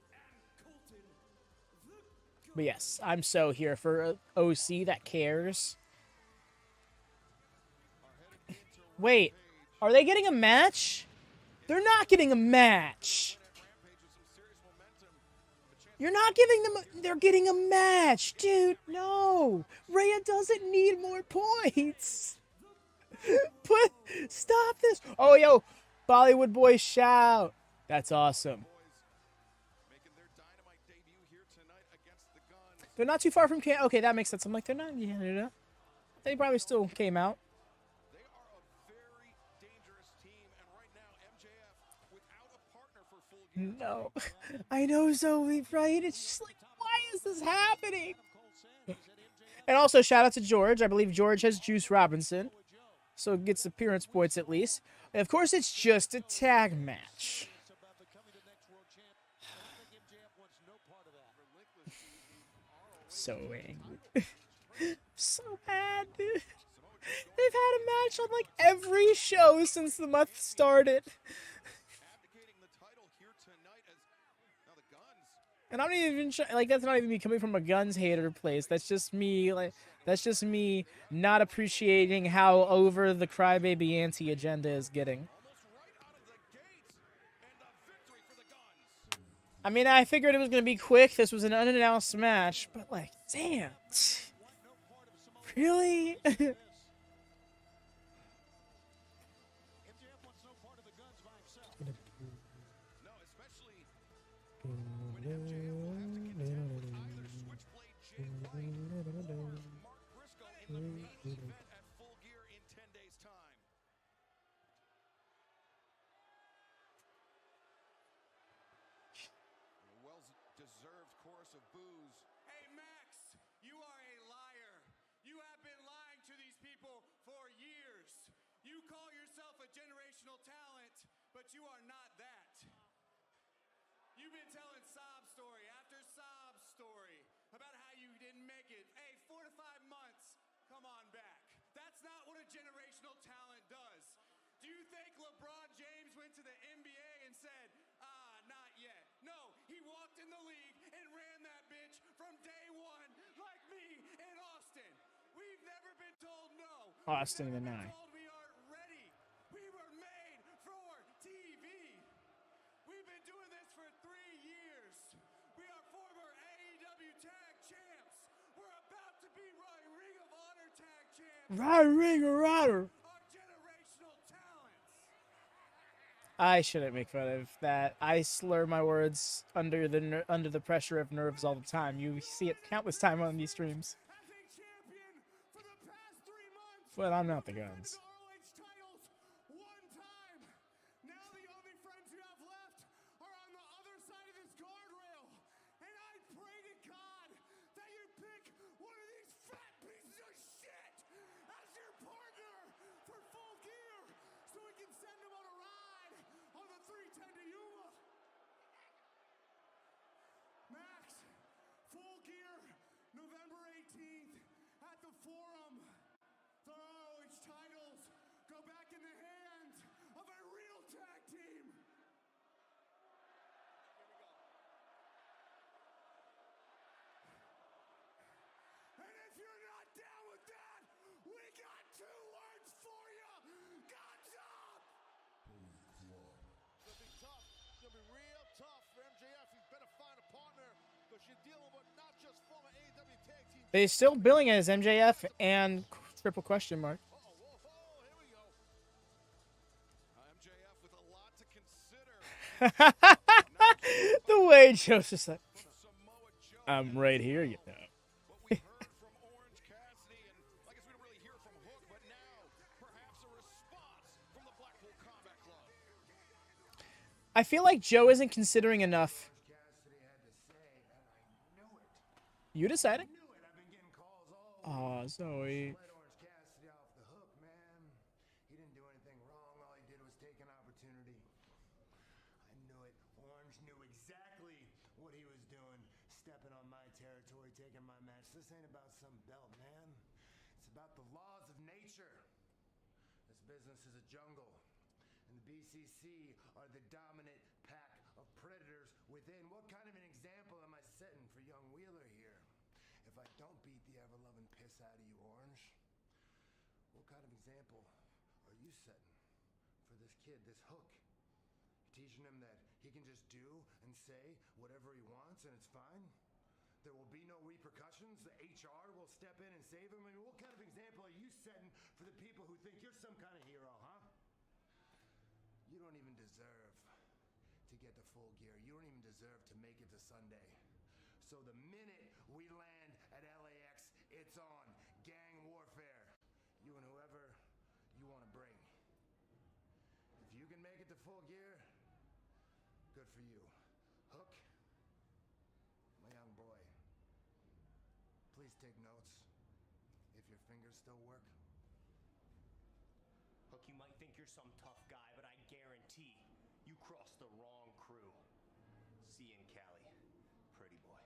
But yes, I'm so here for OC that cares. Wait, are they getting a match? They're not getting a match. You're not giving them... They're getting a match. Dude, no. Rhea doesn't need more points. Stop this. Oh, yo. Bollywood boys shout. That's awesome. They're not too far from... Okay, that makes sense. I'm like, they're not... Yeah, they probably still came out. No. I know, Zoe, right? It's just like, why is this happening? And also, shout out to George. I believe George has Juice Robinson, so it gets appearance points at least. And of course, it's just a tag match. So angry. So mad, dude. They've had a match on like every show since the month started. And I'm not even like, that's not even me coming from a Guns hater place. That's just me, like, that's just me not appreciating how over the crybaby anti-agenda is getting. I mean, I figured it was gonna be quick. This was an unannounced match, but like, damn, really? But you are not that. You've been telling sob story after sob story about how you didn't make it. Hey, 4 to 5 months, come on back. That's not what a generational talent does. Do you think LeBron James went to the NBA and said, not yet? No, he walked in the league and ran that bitch from day one, like me in Austin. We've never been told no. Austin the Nine. Ring of Honor. I shouldn't make fun of that. I slur my words under the pressure of nerves all the time. You see it countless times on these streams. But I'm not the Guns. They're still billing as MJF and triple question mark. The way Joe's just like, I'm right here, you know. I feel like Joe isn't considering enough. You decided? Oh, Zoe. Taking my match. This ain't about some belt, man. It's about the laws of nature. This business is a jungle, and the BCC are the dominant pack of predators within. What kind of an example am I setting for young Wheeler here? If I don't beat the ever-loving piss out of you, Orange, what kind of example are you setting for this kid, this Hook? Teaching him that he can just do and say whatever he wants and it's fine? There will be no repercussions. The HR will step in and save him. I mean, what kind of example are you setting for the people who think you're some kind of hero, huh? You don't even deserve to get to Full Gear. You don't even deserve to make it to Sunday. So the minute we land at LAX, it's on. Gang warfare. You and whoever you want to bring. If you can make it to Full Gear, good for you. Hook, my young boy. Please take notes, if your fingers still work. Look, you might think you're some tough guy, but I guarantee you crossed the wrong crew. See you in Cali, pretty boy.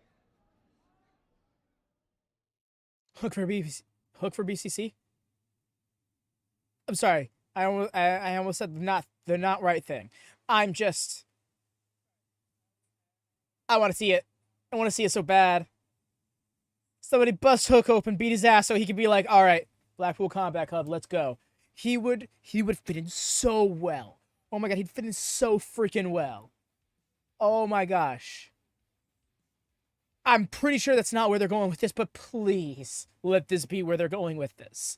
Hook for BCC? I'm sorry. I almost said the not right thing. I want to see it. I want to see it so bad. Somebody bust Hook open, beat his ass so he could be like, all right, Blackpool Combat Club, let's go. He would fit in so well. Oh my god, he'd fit in so freaking well. Oh my gosh. I'm pretty sure that's not where they're going with this, but please let this be where they're going with this.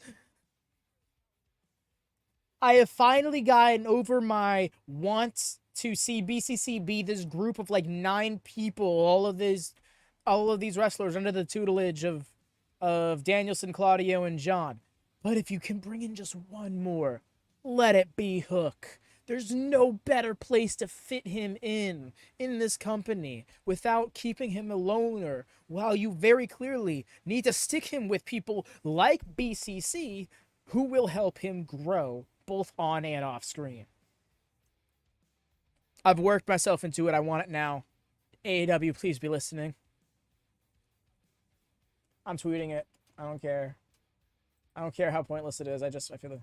I have finally gotten over my want to see BCC be this group of like 9 people, all of these wrestlers under the tutelage of Danielson, Claudio, and John. But if you can bring in just one more, let it be Hook. There's no better place to fit him in this company without keeping him a loner, while you very clearly need to stick him with people like BCC who will help him grow both on and off screen. I've worked myself into it. I want it now. AEW, please be listening. I'm tweeting it. I don't care. I don't care how pointless it is. I feel it.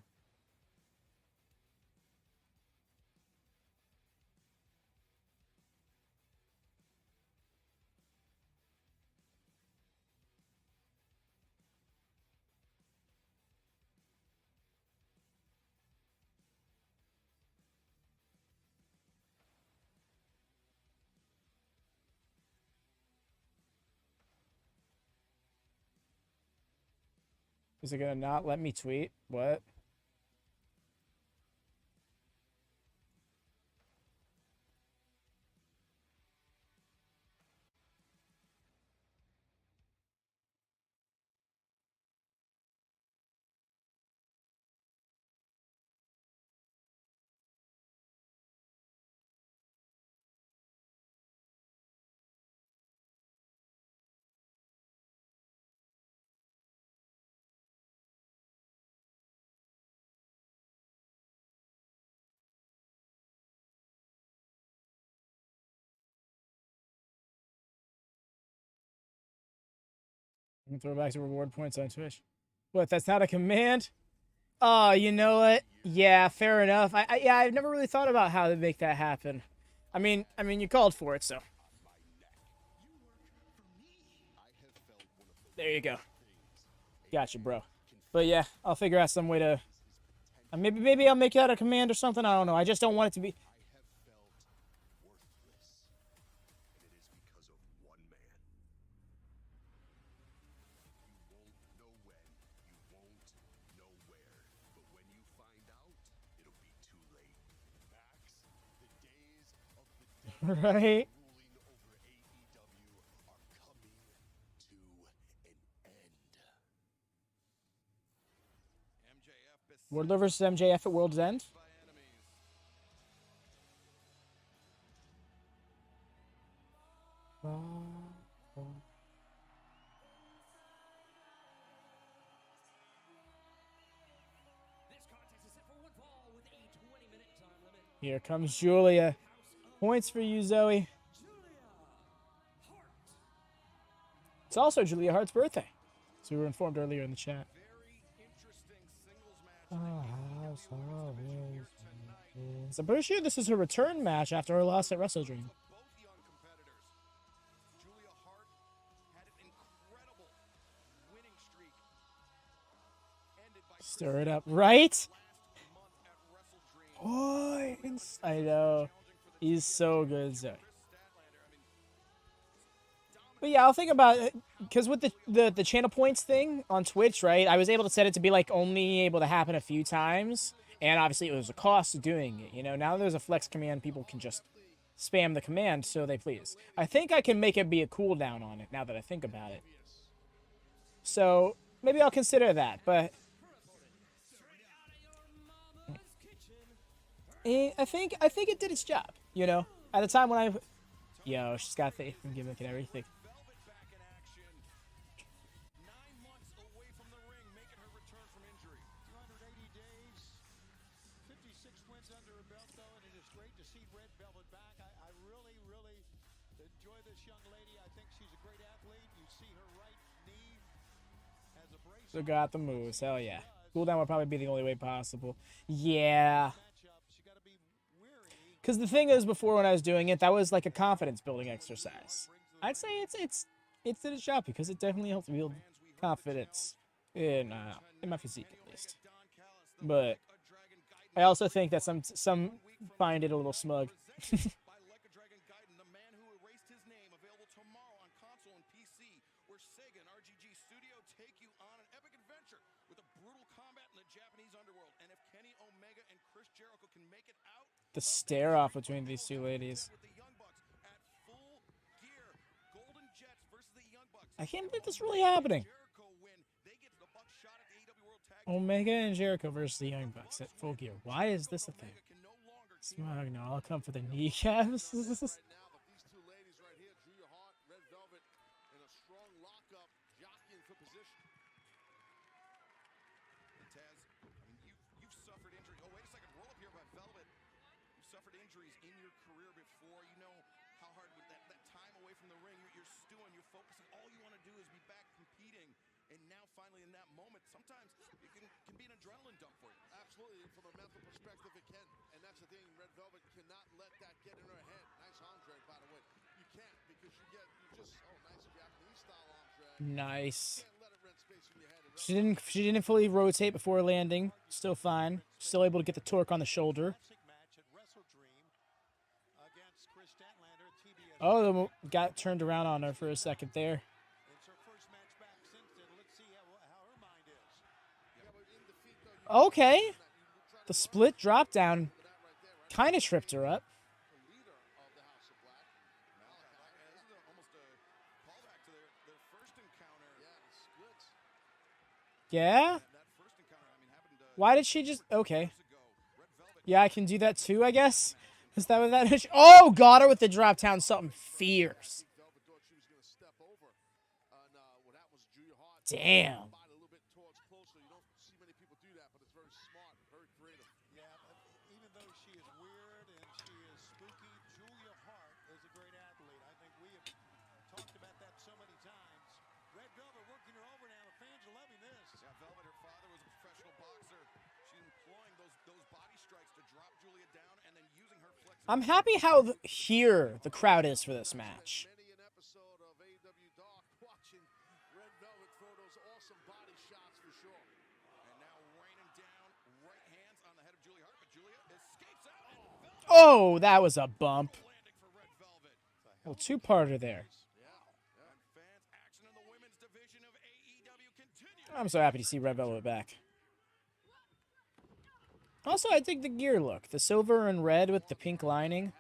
Is it gonna not let me tweet? What? I'm gonna throw back to reward points on Twitch. What, that's not a command? Oh, you know what? Yeah, fair enough. I've never really thought about how to make that happen. I mean, you called for it, so. There you go. Gotcha, bro. But yeah, I'll figure out some way to... maybe I'll make that a command or something. I don't know. I just don't want it to be... Right? Wardlow versus MJF at World's End? Here comes Julia. Points for you, Zoe. It's also Julia Hart's birthday, so we were informed earlier in the chat. I'm pretty sure this is her return match after her loss at Wrestle Dream. Stir it up, right? Points. I know. He's so good, Zoe. But yeah, I'll think about it, because with the channel points thing on Twitch, right, I was able to set it to be, like, only able to happen a few times, and obviously it was a cost of doing it, you know? Now there's a flex command, people can just spam the command so they please. I think I can make it be a cooldown on it, now that I think about it. So, maybe I'll consider that, but... I think it did its job, you know? At the time when I... Yo, she's got the apron gimmick and everything. So got the moves. Hell yeah. Cooldown would probably be the only way possible. Yeah. Because the thing is, before when I was doing it, that was like a confidence building exercise. I'd say it did its job because it definitely helped build confidence in my physique at least. But I also think that some find it a little smug. The stare off between these two ladies. I can't believe this is really happening. Omega and Jericho versus the Young Bucks at Full Gear. Why is this a thing? Smug, no, I'll come for the kneecaps. Absolutely, from a mental perspective, it can. And that's the thing, Red Velvet cannot let that get in her head. Nice arm drag, by the way. You can't, because you just, nice Japanese style arm drag. Nice. She didn't fully rotate before landing. Still fine. Still able to get the torque on the shoulder. Oh, got turned around on her for a second there. Okay. The split drop down kind of tripped her up. Yeah? Why did she just... Okay. Yeah, I can do that too, I guess. Is that what that is? Oh, got her with the drop down. Something fierce. Damn. I'm happy how here the crowd is for this match. Oh, that was a bump. Well, two-parter there. I'm so happy to see Red Velvet back. Also, I think the gear look. The silver and red with the pink lining.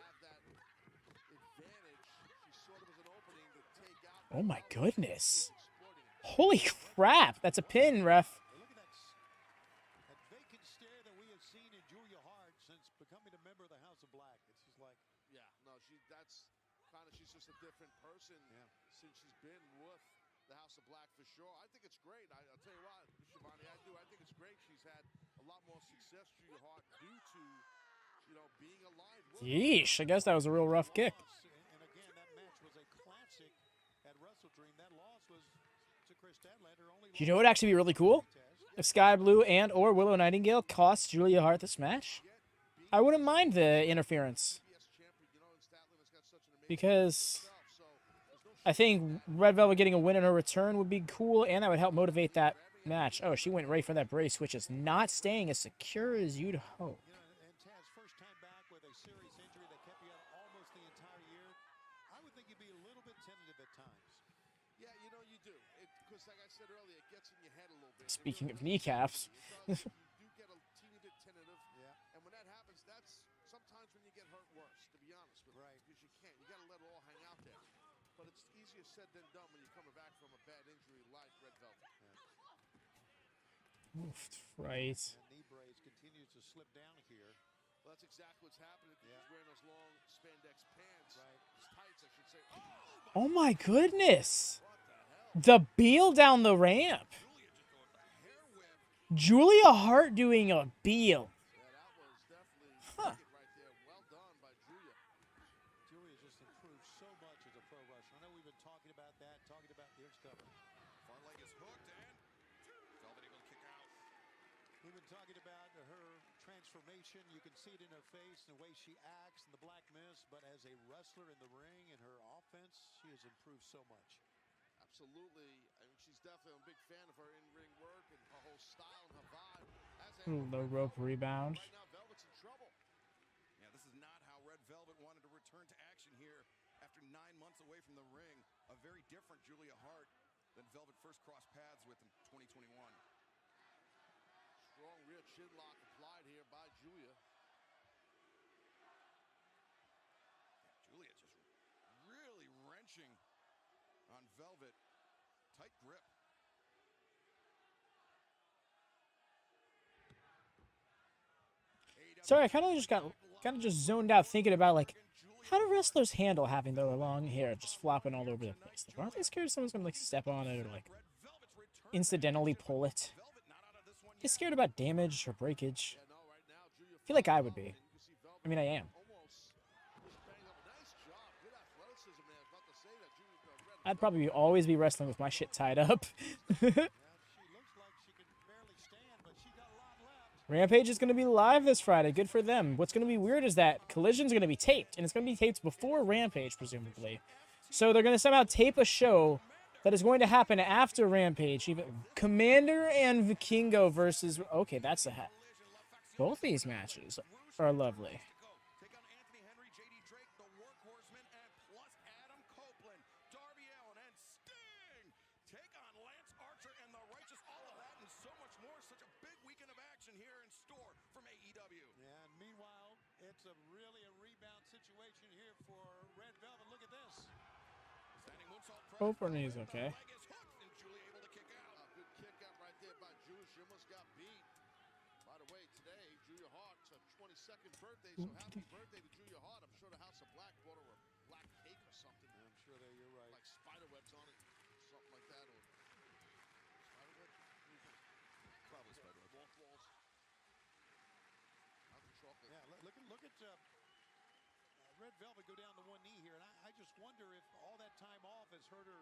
Oh my goodness. Holy crap. That's a pin, ref. She's just a different person since she's been with the House of Black for sure. I think it's great. I'll tell you what, Schiavone, I think it's great. She's had a lot more success, Julia Hart, due to being aligned with. Yeesh, I guess that was a real rough kick. And again, that match was a classic at Wrestle Dream. That loss was to Chris Statlander. Only You know what would actually be really cool? If Sky Blue and or Willow Nightingale cost Julia Hart this match. I wouldn't mind the interference. Because I think Red Velvet getting a win in her return would be cool, and that would help motivate that match. Oh, she went right for that brace, which is not staying as secure as you'd hope. and Taz, first time back with a serious injury that kept you out almost the entire year. I would think you'd be a little bit tentative at times. Yeah, you do. Because like I said earlier, it gets in your head a little bit. Speaking of kneecaps. You do get a teeny bit tentative. Yeah. And when that happens, that's sometimes when you get hurt worse, to be honest with you. Right. Because you can't. You got to let it all hang out there. But it's easier said than done when you're coming back from a bad injury like Red Velvet. Oof, right. And knee brace continues to slip down here. Well, that's exactly what's happening. He's wearing those long spandex pants. Right. Tights, I should say. Oh my goodness. The Beal down the ramp. Julia Hart doing a Beal. Huh. Julia just improved so much as a pro wrestler. I know we've been talking about that, talking about the stubborn. Far leg is hooked and Velvet able to kick out. We've been talking about her transformation. You can see it in her face and the way she acts and the black mist. But as a wrestler in the ring and her offense, she has improved so much. Absolutely. I mean, she's definitely a big fan of her in-ring work and her whole style and her vibe. Ooh, low rope rebound. Right now, Velvet's in trouble. Yeah, this is not how Red Velvet wanted to return to action here after 9 months away from the ring. A very different Julia Hart than Velvet first crossed paths with in 2021. Strong rear chin lock applied here by Julia. Julia just really wrenching on Velvet. Tight grip. Sorry, I kind of just zoned out thinking about like how do wrestlers handle having their long hair just flopping all over the place? Like, aren't they scared someone's gonna like step on it or like incidentally pull it? They scared about damage or breakage. I feel like I would be. I mean, I am. I'd probably always be wrestling with my shit tied up. Rampage is going to be live this Friday. Good for them. What's going to be weird is that Collision's going to be taped, and it's going to be taped before Rampage, presumably. So they're going to somehow tape a show that is going to happen after Rampage. Even Commander and Vikingo versus... Okay, that's a hat. Both these matches are lovely. Take on Anthony Henry, JD Drake, the Workhorsemen, and plus Adam Copeland, Darby Allin, and Sting. Take on Lance Archer and the Righteous. All of that and so much more. Such a big weekend of action here in store from AEW. Yeah, and meanwhile, it's really a rebound situation here for Red Velvet. Look at this. Standing moonsault press. Hope her knee's okay. Leg is hooked, and Julia able to kick out. Good kick out right there by Julia. She almost got beat. By the way, today, Julia Hart's 22nd birthday, so happy birthday to Julia Hart. I'm sure the House of Black bought her a black cake or something. I'm sure that you're right. Like spider webs on it, something like that, or spider webs? What do you think? Probably spider webs. Mothballs. Not the chocolate. Yeah, look at Red Velvet go down to one knee here, and I just wonder if all that time off has hurt her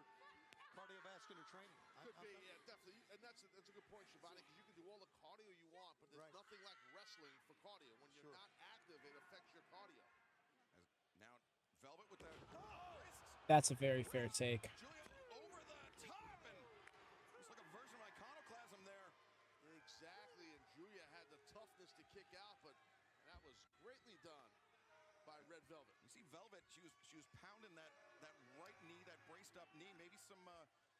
cardiovascular training. Could be, yeah, definitely. And that's a good point, Schiavone, because you can do all the cardio you want, but there's nothing like wrestling for cardio. When you're not active, it affects your cardio. Now, Velvet with the wrists. That's a very fair take. Julia over the top, and looks like a version of iconoclasm there. Exactly, and Julia had the toughness to kick out, but that was greatly done by Red Velvet. You see Velvet, she was pounding that right knee, that braced up knee, maybe some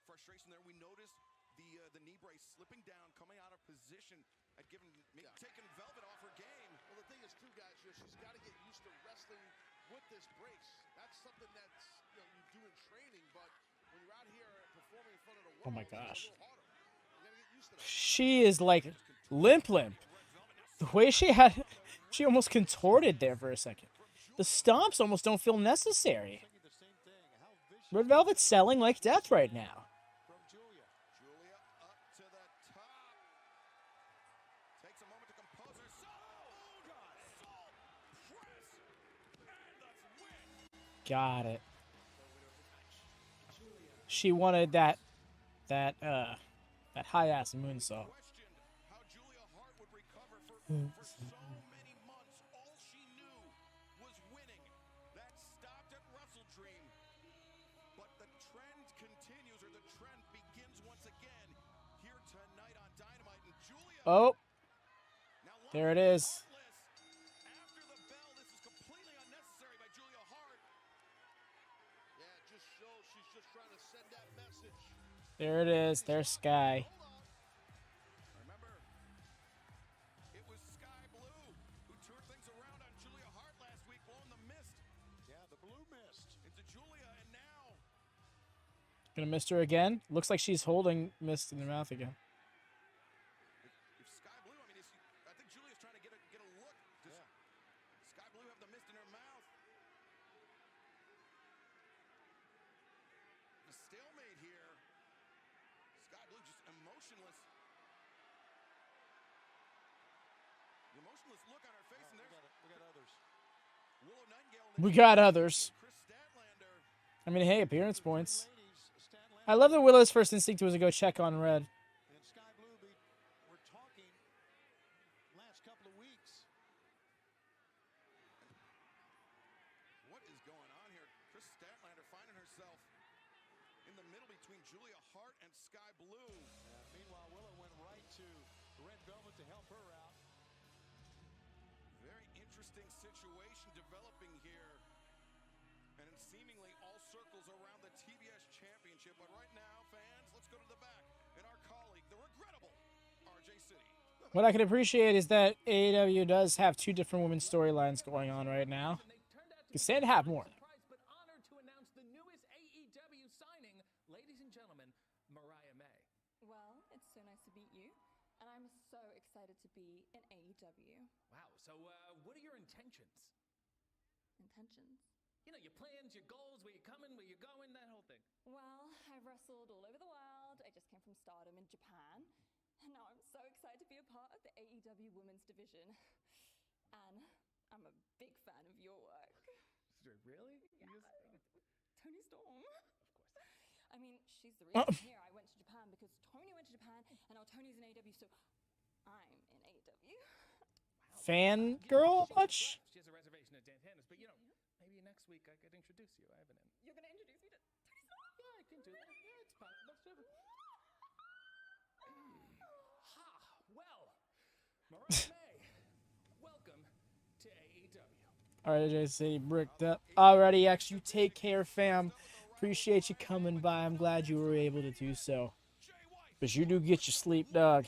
frustration there. We noticed the knee brace slipping down, coming out of position, taking Velvet off her game. Well, the thing is, too, guys, she's got to get used to wrestling with this brace. That's something that's you do in training, but when you're out here performing in front of the world, Oh my gosh. it's a little harder. You got to get used to that. She is like limp. The way she almost contorted there for a second. The stomps almost don't feel necessary. Red Velvet's selling like death right now. Julia up to the top. Takes a moment to compose herself. Oh, God. Got it. She wanted that high ass moonsault. Oh, there it is. There it is. There's Sky. Remember, it was Sky Blue who turned things around on Julia Hart last week, blowing the mist. Yeah, the blue mist. Into Julia, and now Gonna mist her again. Looks like she's holding mist in her mouth again. if Sky Blue, I mean, I think Julia's trying to get a look. Does Sky Blue have the mist in her mouth? The stalemate here. Sky Blue just emotionless. The emotionless look on her face, and there's We got others. Willow Nightingale. We got others. I mean, hey, appearance points. I love that Willow's first instinct was to go check on Red. And Sky Blue, we're talking last couple of weeks. What is going on here? Chris Statlander finding herself in the middle between Julia Hart and Sky Blue. Meanwhile, Willow went right to Red Velvet to help her out. Very interesting situation developing here. And in seemingly all circles around the TBS Championship. But right now, fans, let's go to the back. And our colleague, the regrettable RJ City. What I can appreciate is that AEW does have two different women's storylines going on right now. Because they'd have more. But honored to announce the newest AEW signing, ladies and gentlemen, Mariah May. Well, it's so nice to meet you, and I'm so excited to be in AEW. Wow, so what are your intentions? Intentions? You know, your plans, your goals, where you're coming, where you're going, that whole thing. Well, I've wrestled all over the world. I just came from Stardom in Japan, and now I'm so excited to be a part of the AEW Women's Division. And I'm a big fan of your work. Really? Yeah. Tony Storm. Of course. I mean, she's the reason I'm here. I went to Japan because Tony went to Japan, and now Tony's in AEW, so I'm in AEW. Fan girl much? She has a reservation at Dantana's, but you know, maybe next week I could introduce you. I haven't. You're gonna introduce me to Tony Storm? Yeah, I can do that. Yeah, it's fine. Let's do it. Ha! Well, Mariah May, welcome to AEW. Alright, JC, bricked up. Alrighty, X, you take care, fam. Appreciate you coming by. I'm glad you were able to do so. But you do get your sleep, dog.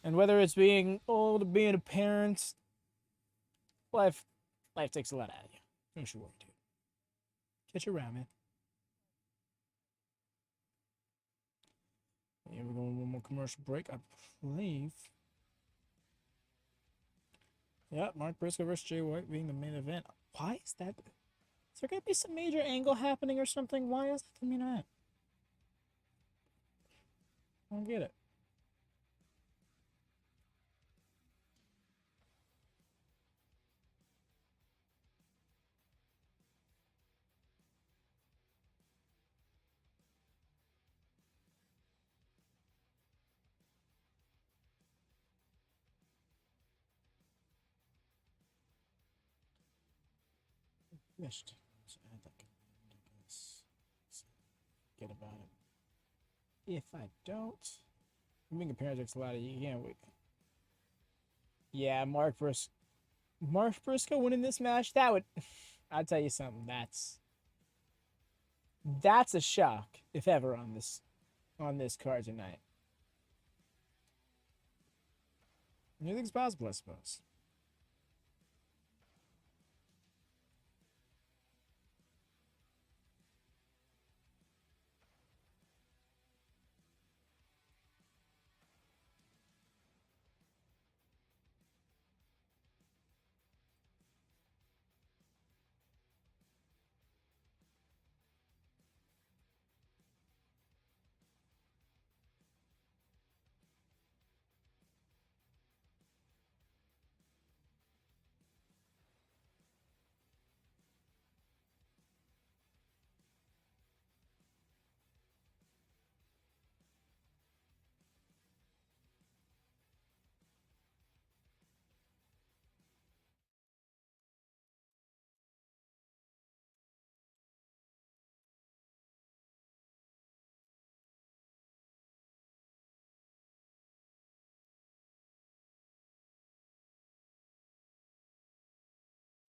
And whether it's being old or being a parent, life takes a lot out of you. Don't you worry, dude. Catch you around, man. Yeah, we're going one more commercial break, I believe. Yeah, Mark Briscoe versus Jay White being the main event. Why is that? Is there going to be some major angle happening or something? Why is that the main event? I don't get it. Missed. So I guess. Get about it. If I don't, I'm being compared to a lot of you can't wait. Yeah, Mark Briscoe winning this match, that would, I'll tell you something, that's a shock, if ever, on this card tonight. Anything's possible, I suppose.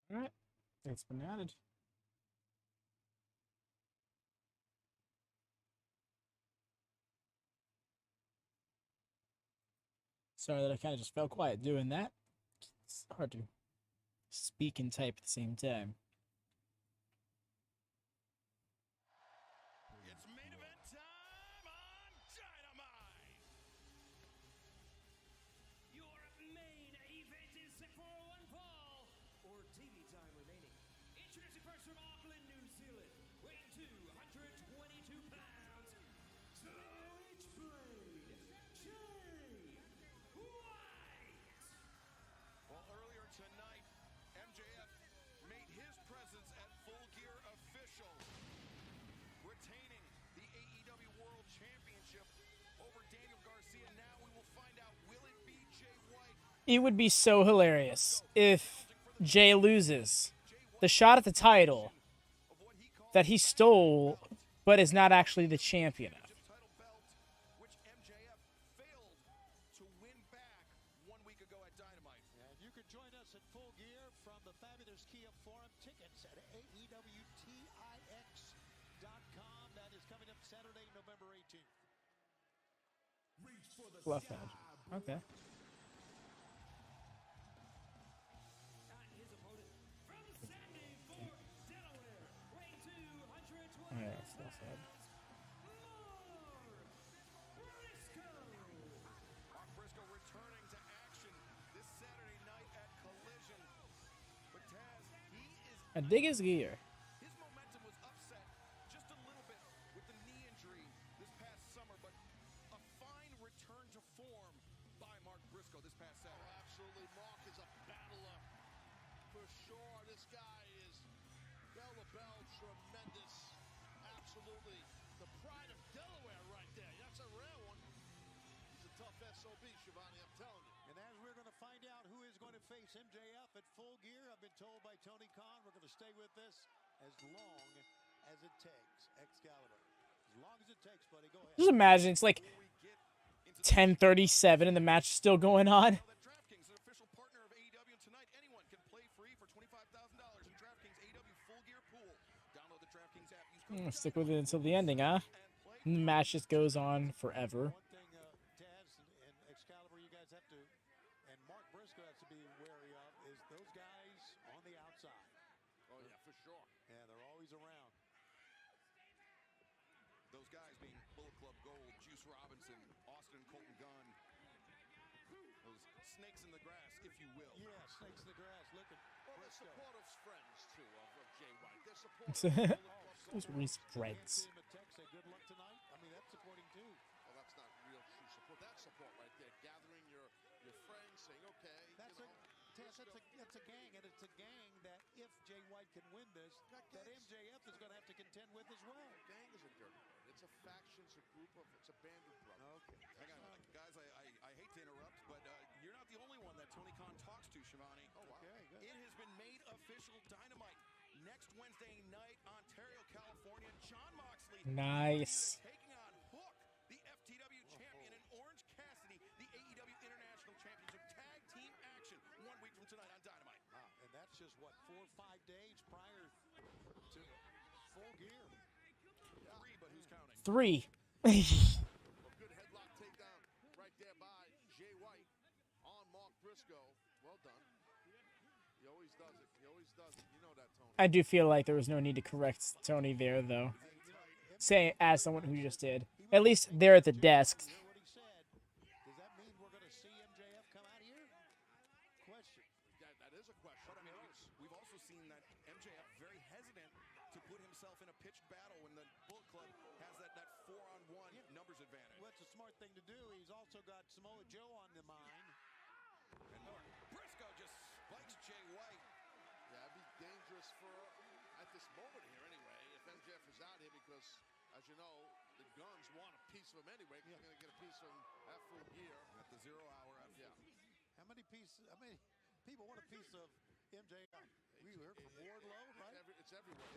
All right, it's been added. Sorry that I kind of just fell quiet doing that. It's hard to speak and type at the same time. It's main event time on Dynamite. Your main event is set for one fall, or TV time remaining. Introducing first from Auckland, New Zealand, weighing 222 pounds, Switchblade Jay White. Well, earlier tonight, MJF made his presence at Full Gear official, retaining the AEW World Championship over Daniel Garcia. Now we will find out, will it be Jay White? It would be so hilarious if Jay loses the shot at the title that he stole, but is not actually the champion of. Which MJF failed to win back 1 week ago at Dynamite. And you can join us at Full Gear from the fabulous Kia Forum. Tickets at AEWTIX.com. That is coming up Saturday, November 18th. Left edge. Okay. Alright, that's left edge. Mark Briscoe returning to action this Saturday night at Collision. But Taz, he is... I dig his gear. His momentum was upset just a little bit with the knee injury this past summer, but a fine return to form by Mark Briscoe this past Saturday. Oh, absolutely. Mark is a battler for sure. This guy is bell to bell, tremendous. Absolutely. The pride of Delaware right there. That's a rare one. He's a tough SOB, Schiavone, I'm telling you. And as we're going to find out who is going to face MJF at Full Gear, I've been told by Tony Khan we're going to stay with this as long as it takes. Excalibur. As long as it takes, buddy. Go ahead. Just imagine it's like 10:37 and the match is still going on. DraftKings, an official partner of AEW, and tonight anyone can play free for $25,000 in DraftKings AEW Full Gear Pool. Download the DraftKings app. Stick with it until the ending, huh? And the match just goes on forever. One thing, Taz and Excalibur, you guys have to, and Mark Briscoe has to be wary of, is those guys on the outside. Oh, yeah, for sure. Yeah, they're always around. Those guys being Bullet Club Gold, Juice Robinson, Austin Colton Gunn. Those snakes in the grass, if you will. Yeah, snakes in the grass. Look at Well, they're Briscoe. supportive friends, too, of Jay White. They're supportive. Those Reese Breads. Team at Tech say good luck tonight. I mean, that's supporting too. Well, that's not real true support. That's support right there. Gathering your friends, saying, okay, That's that's a gang, and it's a gang that if Jay White can win this, that MJF is going to have to contend with as well. Gang is a dirty word. It's a faction, it's a group of, it's a band of brothers. Okay. Hang on, guys, I hate to interrupt, but you're not the only one that Tony Khan talks to, Schiavone. Oh, wow. Okay, good. It has been made official. Dynamite next Wednesday night, Ontario, California. Jon Moxley Nice. taking on Hook, the FTW champion, and Orange Cassidy, the AEW International Championship. Tag team action 1 week from tonight on Dynamite. And that's just, what, 4 or 5 days prior to Full Gear. 3, but who's counting? 3. Well, good headlock takedown right there by Jay White on Mark Briscoe. Well done. He always does it. He always does it. You know that, Tony. I do feel like there was no need to correct Tony there, though. Say as someone who just did. At least they're at the desk. Hear what he said. Does that mean we're going to see MJF come out of here? Question. Yeah, that is a question. But I mean, we've also seen that MJF very hesitant to put himself in a pitched battle when the Bullet Club has that 4-on-1 numbers advantage. Well, it's a smart thing to do. He's also got Samoa Joe on the mind. And Briscoe just spikes Jay White. Yeah, it'd be dangerous for, at this moment here anyway, if MJF is out here because, as you know, the Guns want a piece of him anyway. They're going to get a piece of him at Full Gear. At the 0 hour. Yeah. How many people want a piece of MJF? We heard from Wardlow, right? It's everywhere.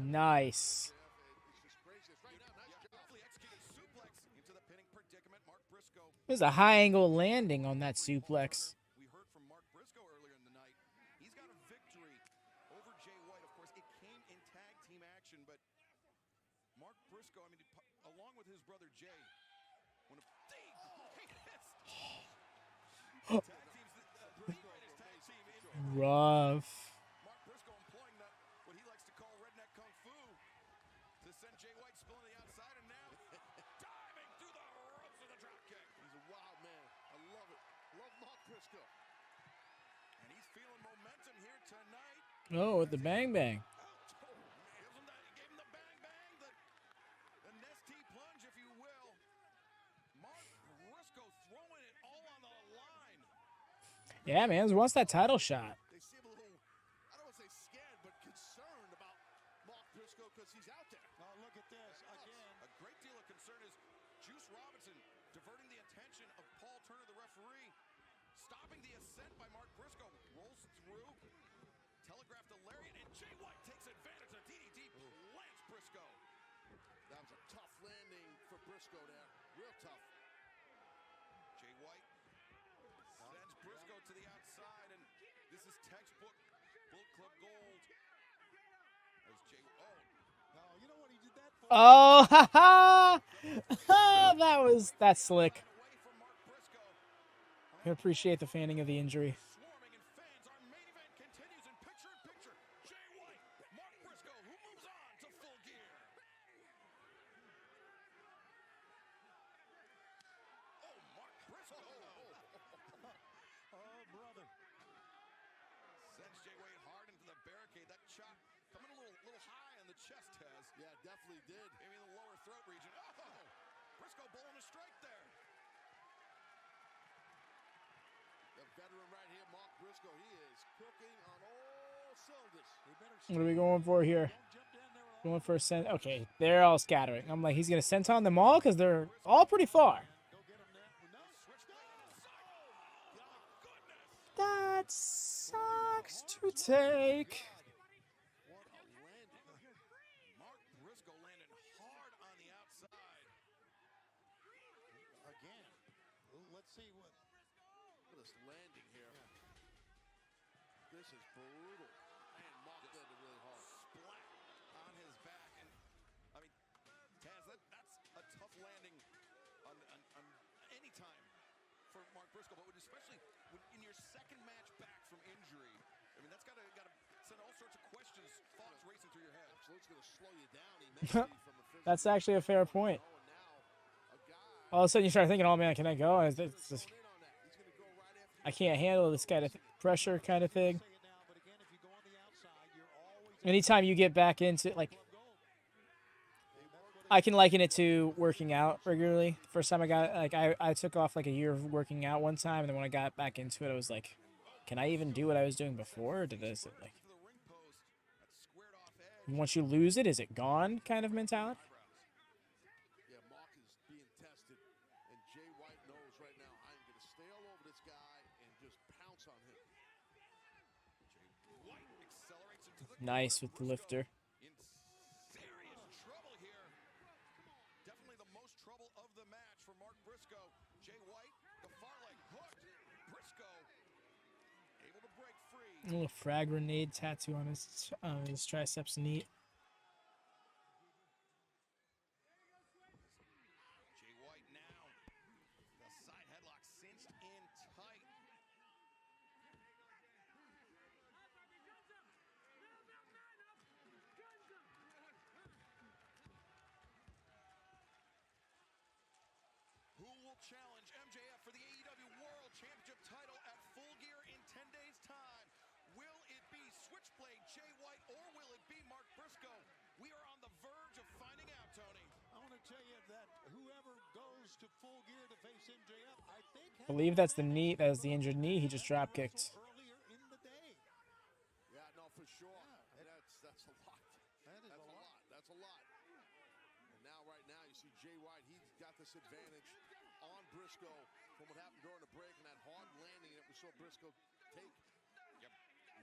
Nice. It's just crazy. It's right now. Nice job. Beautifully executed suplex into the pinning predicament. Mark Briscoe. There's a high angle landing on that suplex. We heard from Mark Briscoe earlier in the night. He's got a victory rough. Mark Briscoe employing that, what he likes to call redneck kung fu, to send Jay White spilling to the outside, and now diving through the ropes with a drop kick. He's a wild man. I love it. Love Mark Briscoe. And he's feeling momentum here tonight. Oh, with the bang bang. The nesty plunge, if you will. Mark Briscoe throwing it all on the line. Yeah, man. Who wants that title shot? They seem a little, I don't want to say scared, but concerned about Mark Briscoe because he's out there. Oh, look at this again. A great deal of concern is Juice Robinson diverting the attention of Paul Turner, the referee, stopping the ascent by Mark Briscoe. Rolls through, telegraphed a lariat, and Jay White takes advantage of DDT, lands Briscoe. That was a tough landing for Briscoe there. Real tough. Jay White sends Briscoe to the outside, and this is textbook Bullet Club gold. As Jay, No, you know what he did that for? Oh, ha ha! That's slick. I appreciate the fanning of the injury. swarming in fans. Our main event continues in picture-in-picture. Jay White, Mark Briscoe, who moves on to Full Gear. Oh, Mark Briscoe. Oh, brother. Sends Jay White hard into the barricade. That chop coming a little high on the chest, Taz. Yeah, definitely did. Maybe in the lower throat region. Oh, Briscoe bowling a strike there. The veteran right here, Mark Briscoe, he is cooking on all cylinders. What are we going for here? Going for a cent. Okay, they're all scattering. I'm like, he's gonna senton them all because they're all pretty far. That sucks to take. What a landing. Mark Briscoe landed hard on the outside. Again. Let's see what. Look at this landing here. This is brutal. Man, Mark landed really hard. Splat on his back. And, I mean, Taz, that's a tough landing on any time for Mark Briscoe, but especially in your second match back from injury. I mean, that's got to send all sorts of questions, thoughts racing through your head. Absolutely, it's going to slow you down immensely from a physical. That's actually a fair point. All of a sudden, you start thinking, "Oh man, can I go?" It's just, I can't handle this kind of pressure, kind of thing. Anytime you get back into like, I can liken it to working out regularly. First time I got I took off like a year of working out one time, and then when I got back into it, I was like, "Can I even do what I was doing before?" Or did this like? Once you lose it, is it gone? Kind of mentality. Yeah, Mark is being tested, and Jay White knows right now, I'm going to stay all over this guy and just pounce on him. Jay White accelerates into the Nice with the lifter. in serious trouble here. Definitely the most trouble of the match for Mark Briscoe. Jay White, the far leg hooked. Briscoe able to break free. A little frag grenade tattoo on his triceps neat. Jay White now, the side headlock cinched in tight. Who will challenge MJF for the AEW World Championship title at Full Gear in 10 days' time? Will it be Switchblade Jay White or will it be Mark Briscoe? We are on the verge of finding out, Tony. I want to tell you that whoever goes to Full Gear to face MJF, I think. I believe that's the knee. That was the injured knee. He just drop kicked. Earlier in the day. Yeah, no, for sure. That's a lot. That's a lot. That's a lot. And now, right now, you see Jay White. He's got this advantage on Briscoe from what happened during the break and that hard landing that we saw Briscoe take. Yep.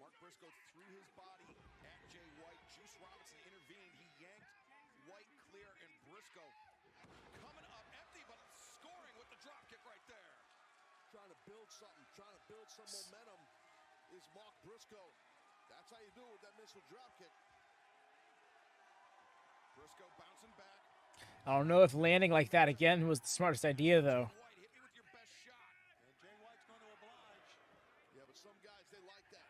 Mark Briscoe threw his body at Jay White. Juice Robinson intervened. He yanked White clear, and Briscoe coming up empty, but scoring with the drop kick right there. Trying to build something, trying to build some momentum is Mark Briscoe. That's how you do it with that missile drop kick. Briscoe bouncing back. I don't know if landing like that again was the smartest idea, though. White, hit me with your best shot. And Jay White's going to oblige. Yeah, but some guys, they like that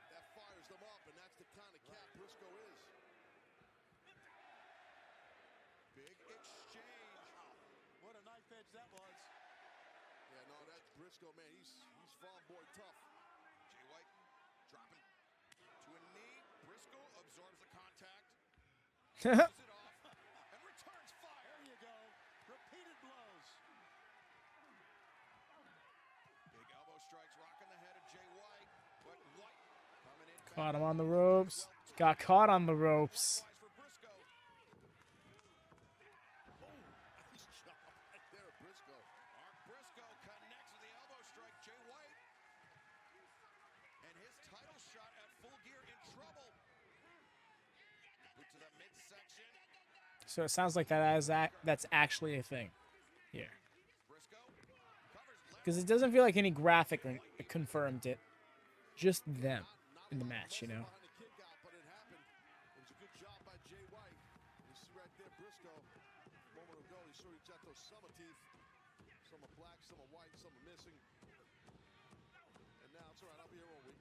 Briscoe, man, he's farm boy tough. Jay White dropping to a knee. Briscoe absorbs the contact. Throws it off and returns fire. There you go. Repeated blows. Big elbow strikes, rocking the head of Jay White. But White coming in. Caught him on the ropes. Got caught on the ropes. For Briscoe. Nice job right there, Briscoe. Mark Briscoe connects with the elbow strike. Jay White. And his title shot at Full Gear in trouble. Boot to the midsection. So it sounds like that's actually a thing here. Because it doesn't feel like any graphic confirmed it. Just them in the match, you know? But it happened. It was a good job by Jay White. You see right there, Briscoe. A moment ago, he sort of got those summer teeth. Some are black, some are white, some are missing. And now it's all right. I'll be here all week.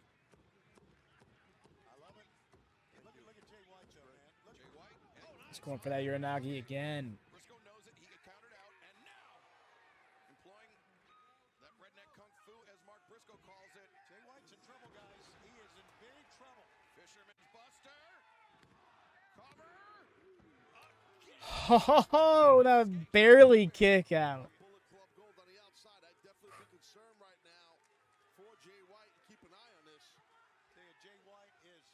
I love it. Look at Jay White, though, man. Look. Jay White. He's going for that Uranagi again. Briscoe knows it. He got countered out. And now, employing that redneck kung fu, as Mark Briscoe calls it. Jay White's in trouble, guys. He is in big trouble. Fisherman's Buster. Cover. Ho ho ho! That was barely kick out. Bullet Club Gold on the outside. I'd definitely be concerned right now for Jay White. Keep an eye on this. Jay White is,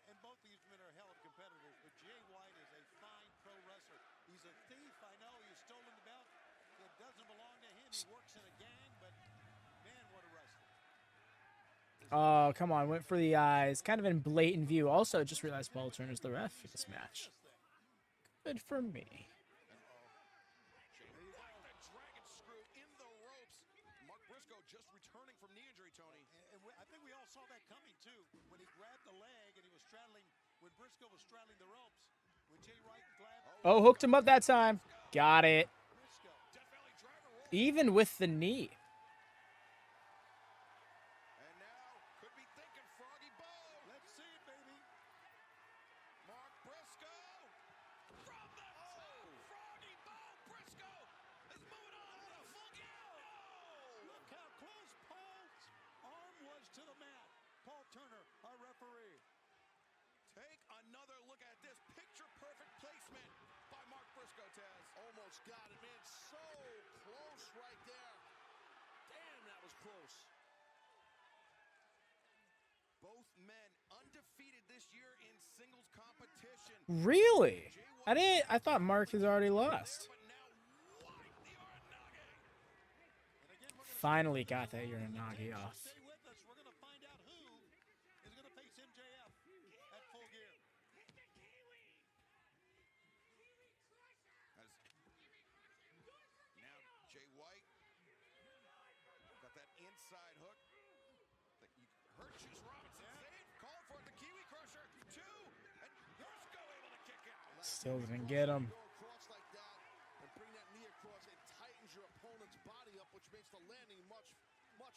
and both these men are hell of competitors, but Jay White is a fine pro wrestler. He's a thief, I know. He's stolen the belt. It doesn't belong to him. He works in a gang, but man, what a wrestler. Oh, come on. Went for the eyes. Kind of in blatant view. Also, just realized Paul Turner's the ref for this match. Good for me. Jay White, the dragon screw in the ropes. Mark Briscoe just returning from knee injury, Tony. And I think we all saw that coming, too. When he grabbed the leg and he was straddling, when Briscoe was straddling the ropes, when Jay White grabbed... Oh, hooked him up that time. Got it. Even with the knee. And now, could be thinking Froggy Bow. Let's see it, baby. Mark Briscoe. From the top, Froggy Bow. Briscoe is moving on to Full Gear. Look how close Paul's arm was to the mat. Paul Turner, our referee. Take another look at this. Picture-perfect placement by Mark Briscoe, Taz. Almost got it, man. So close right there. Damn, that was close. Both men undefeated this year in singles competition. Really? I thought Mark has already lost. Finally got that Uranagi off. Stay with us. We're going to find out who is going to face MJF at Full Gear. Now Jay White got that inside hook. Hurt Juice Robinson saved. Call for it. The Kiwi Crusher. 2. And Briscoe able to kick out. Still didn't get him. Go across like that and bring that knee across. It tightens your opponent's body up, which makes the landing much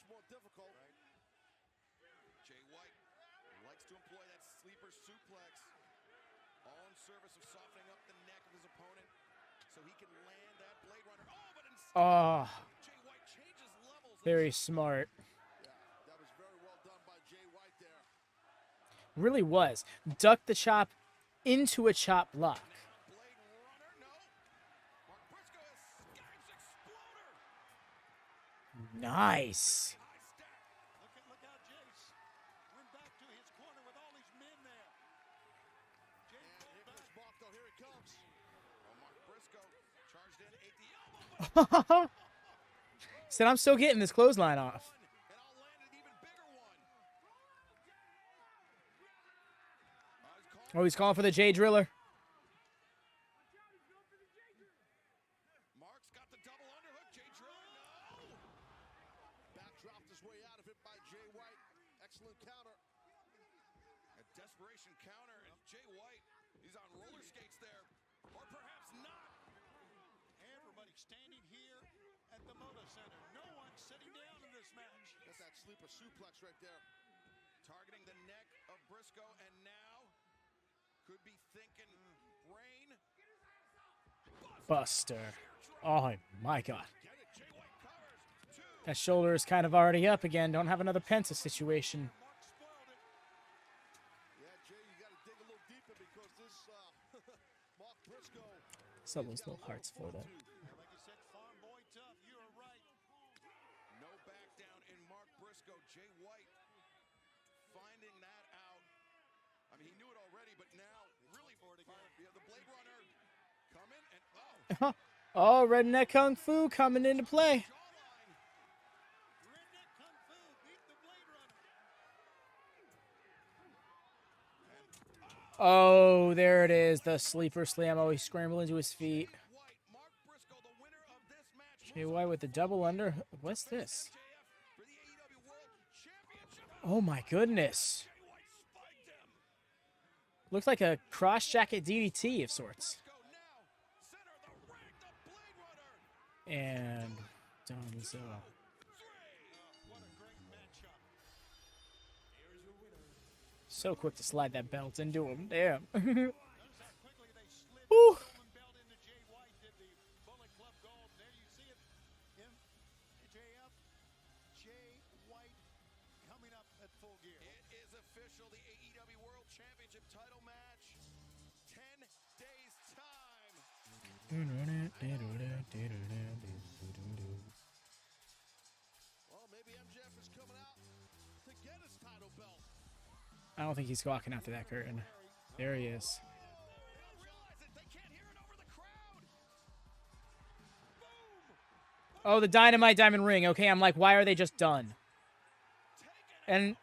more difficult. Jay White likes to employ that sleeper suplex. All in service of softening up the neck of his opponent so he can land that Blade Runner. Oh, but instead, Jay White changes levels. Very smart. Yeah, that was very well done by Jay White there. Really was. Ducked the chop into a chop block. Blade Runner, no. Mark Briscoe escapes Exploder. Nice. Look how Jace went back to his corner with all his men there. Jace And here comes Mark, though. Here he comes. Oh, Mark Briscoe charged in, ate the elbow. Said, I'm still getting this clothesline off. And I'll land an even bigger one. Oh, he's calling for the J Driller. Mark's got the double underhook. Jay Driller, no. Backdropped his way out of it by Jay White. Excellent counter. A desperation counter, and Jay White, he's on roller skates there. Or perhaps not. Everybody standing here at the Moda Center. No one sitting down in this match. That's that sleeper suplex right there. Targeting the neck of Briscoe, and now could be thinking brain. Buster. Oh my God. Get it. Jay White covers. 2. That shoulder is kind of already up again. Don't have another Penta situation. Some of those little hearts for that. Like you said, farm boy tough. You are right. No back down in Mark Briscoe. Jay White finding that out. I mean, he knew it already, but now really for it again. Yeah, the Blade Runner coming and Oh, Redneck Kung Fu coming into play. Oh, there it is. The sleeper slam. Oh, he scrambled into his feet. Jay White with the double under. What's this? Oh my goodness. Looks like a cross jacket DDT of sorts. And done so. So quick to slide that belt into him. Damn. Woo. Jay White coming up at full gear. it is official. The AEW World Championship title match. 10 days time. Well, maybe MJF is coming out to get his title belt. I don't think he's walking after that curtain. There he is. Oh, the Dynamite Diamond Ring. Okay, I'm like, why are they just done? And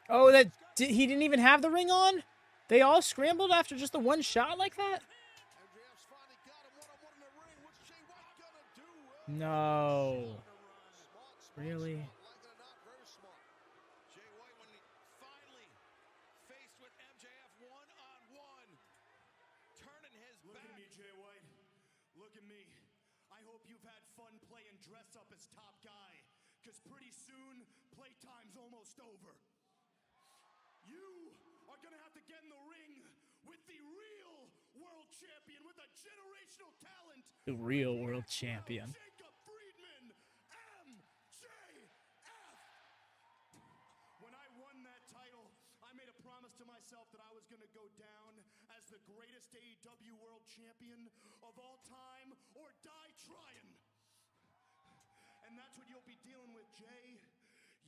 oh, he didn't even have the ring on? They all scrambled after just the one shot like that? No. Really? Jay White, when he finally faced with MJF one-on-one, turning his back. Look at me, Jay White. Look at me. I hope you've had fun playing dress up as top guy, because pretty soon, playtime's almost over. You are going to have to get in the ring with the real world champion, with a generational talent. The real world champion. To myself that I was going to go down as the greatest AEW World Champion of all time or die trying. And that's what you'll be dealing with, Jay.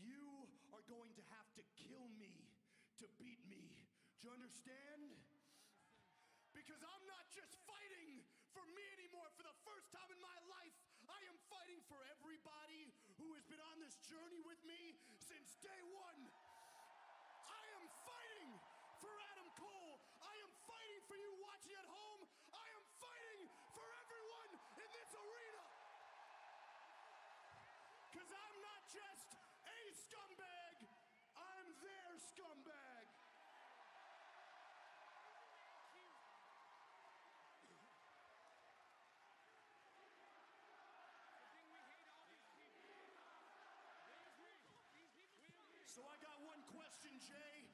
You are going to have to kill me to beat me. Do you understand? Because I'm not just fighting for me anymore. For the first time in my life, I am fighting for everybody who has been on this journey with me since day one. I am fighting for Adam Cole. I am fighting for you watching at home. I am fighting for everyone in this arena. Because I'm not just a scumbag. I'm their scumbag. So I got one question, Jay.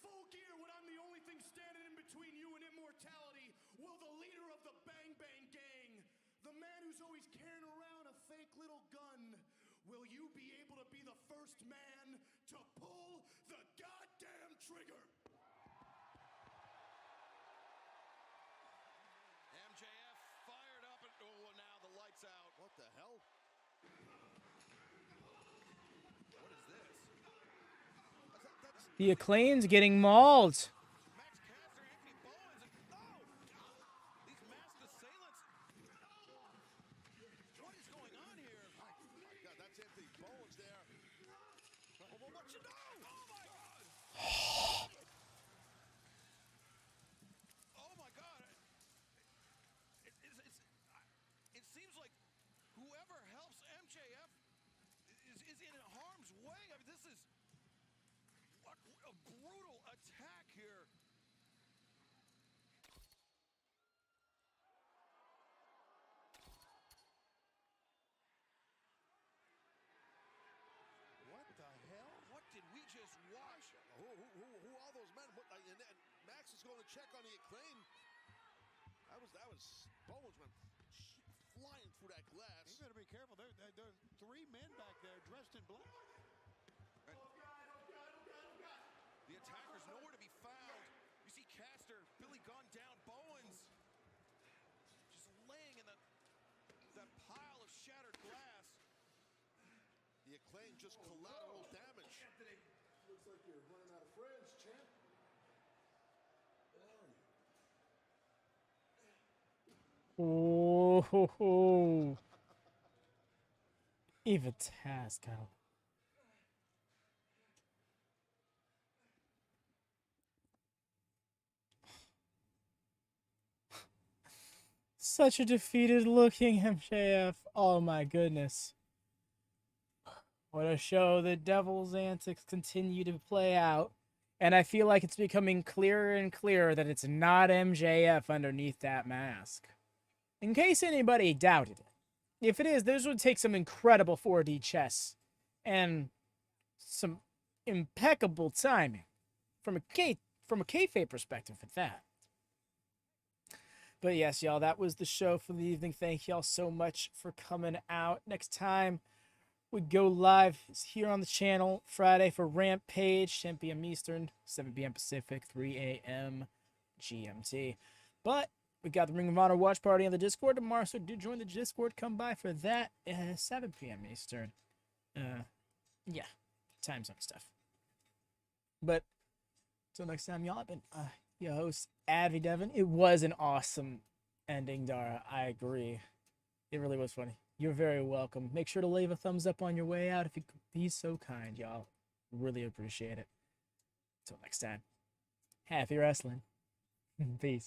Full gear when I'm the only thing standing in between you and immortality. Will the leader of the Bang Bang Gang, the man who's always carrying around a fake little gun, will you be able to be the first man to pull the goddamn trigger? MJF fired up and oh, now the lights out. What the hell? What is this? The Acclaim's getting mauled. What is going on here? Oh my God, that's Anthony Bowens there. Oh, well, what you know? Oh my God! Oh my God! It seems like whoever helps MJF is in harm's way. I mean, this is a brutal attack here check on the Acclaim. That was Bowens went flying through that glass. You better be careful. There are 3 men back there dressed in black. The attacker's nowhere to be found. You see Caster, Billy Gunn down, Bowens just laying in that pile of shattered glass. The Acclaim just collateral damage. Anthony, looks like you're running out of friends, champ. Where are you? Oh, ho, ho. Eva Tasco. Such a defeated looking MJF. Oh my goodness. What a show. The devil's antics continue to play out. And I feel like it's becoming clearer and clearer that it's not MJF underneath that mask. In case anybody doubted it. If it is, this would take some incredible 4D chess. And some impeccable timing. From a kayfabe perspective at that. But yes, y'all, that was the show for the evening. Thank y'all so much for coming out. Next time we go live here on the channel Friday for Rampage, 10 p.m. Eastern, 7 p.m. Pacific, 3 a.m. GMT. But we got the Ring of Honor watch party on the Discord tomorrow, so do join the Discord. Come by for that at 7 p.m. Eastern. Yeah, time zone stuff. But until next time, y'all, I've been your host, Advy Devin. It was an awesome ending, Dara. I agree. It really was funny. You're very welcome. Make sure to leave a thumbs up on your way out if you could be so kind, y'all. Really appreciate it. Until next time, happy wrestling. Peace.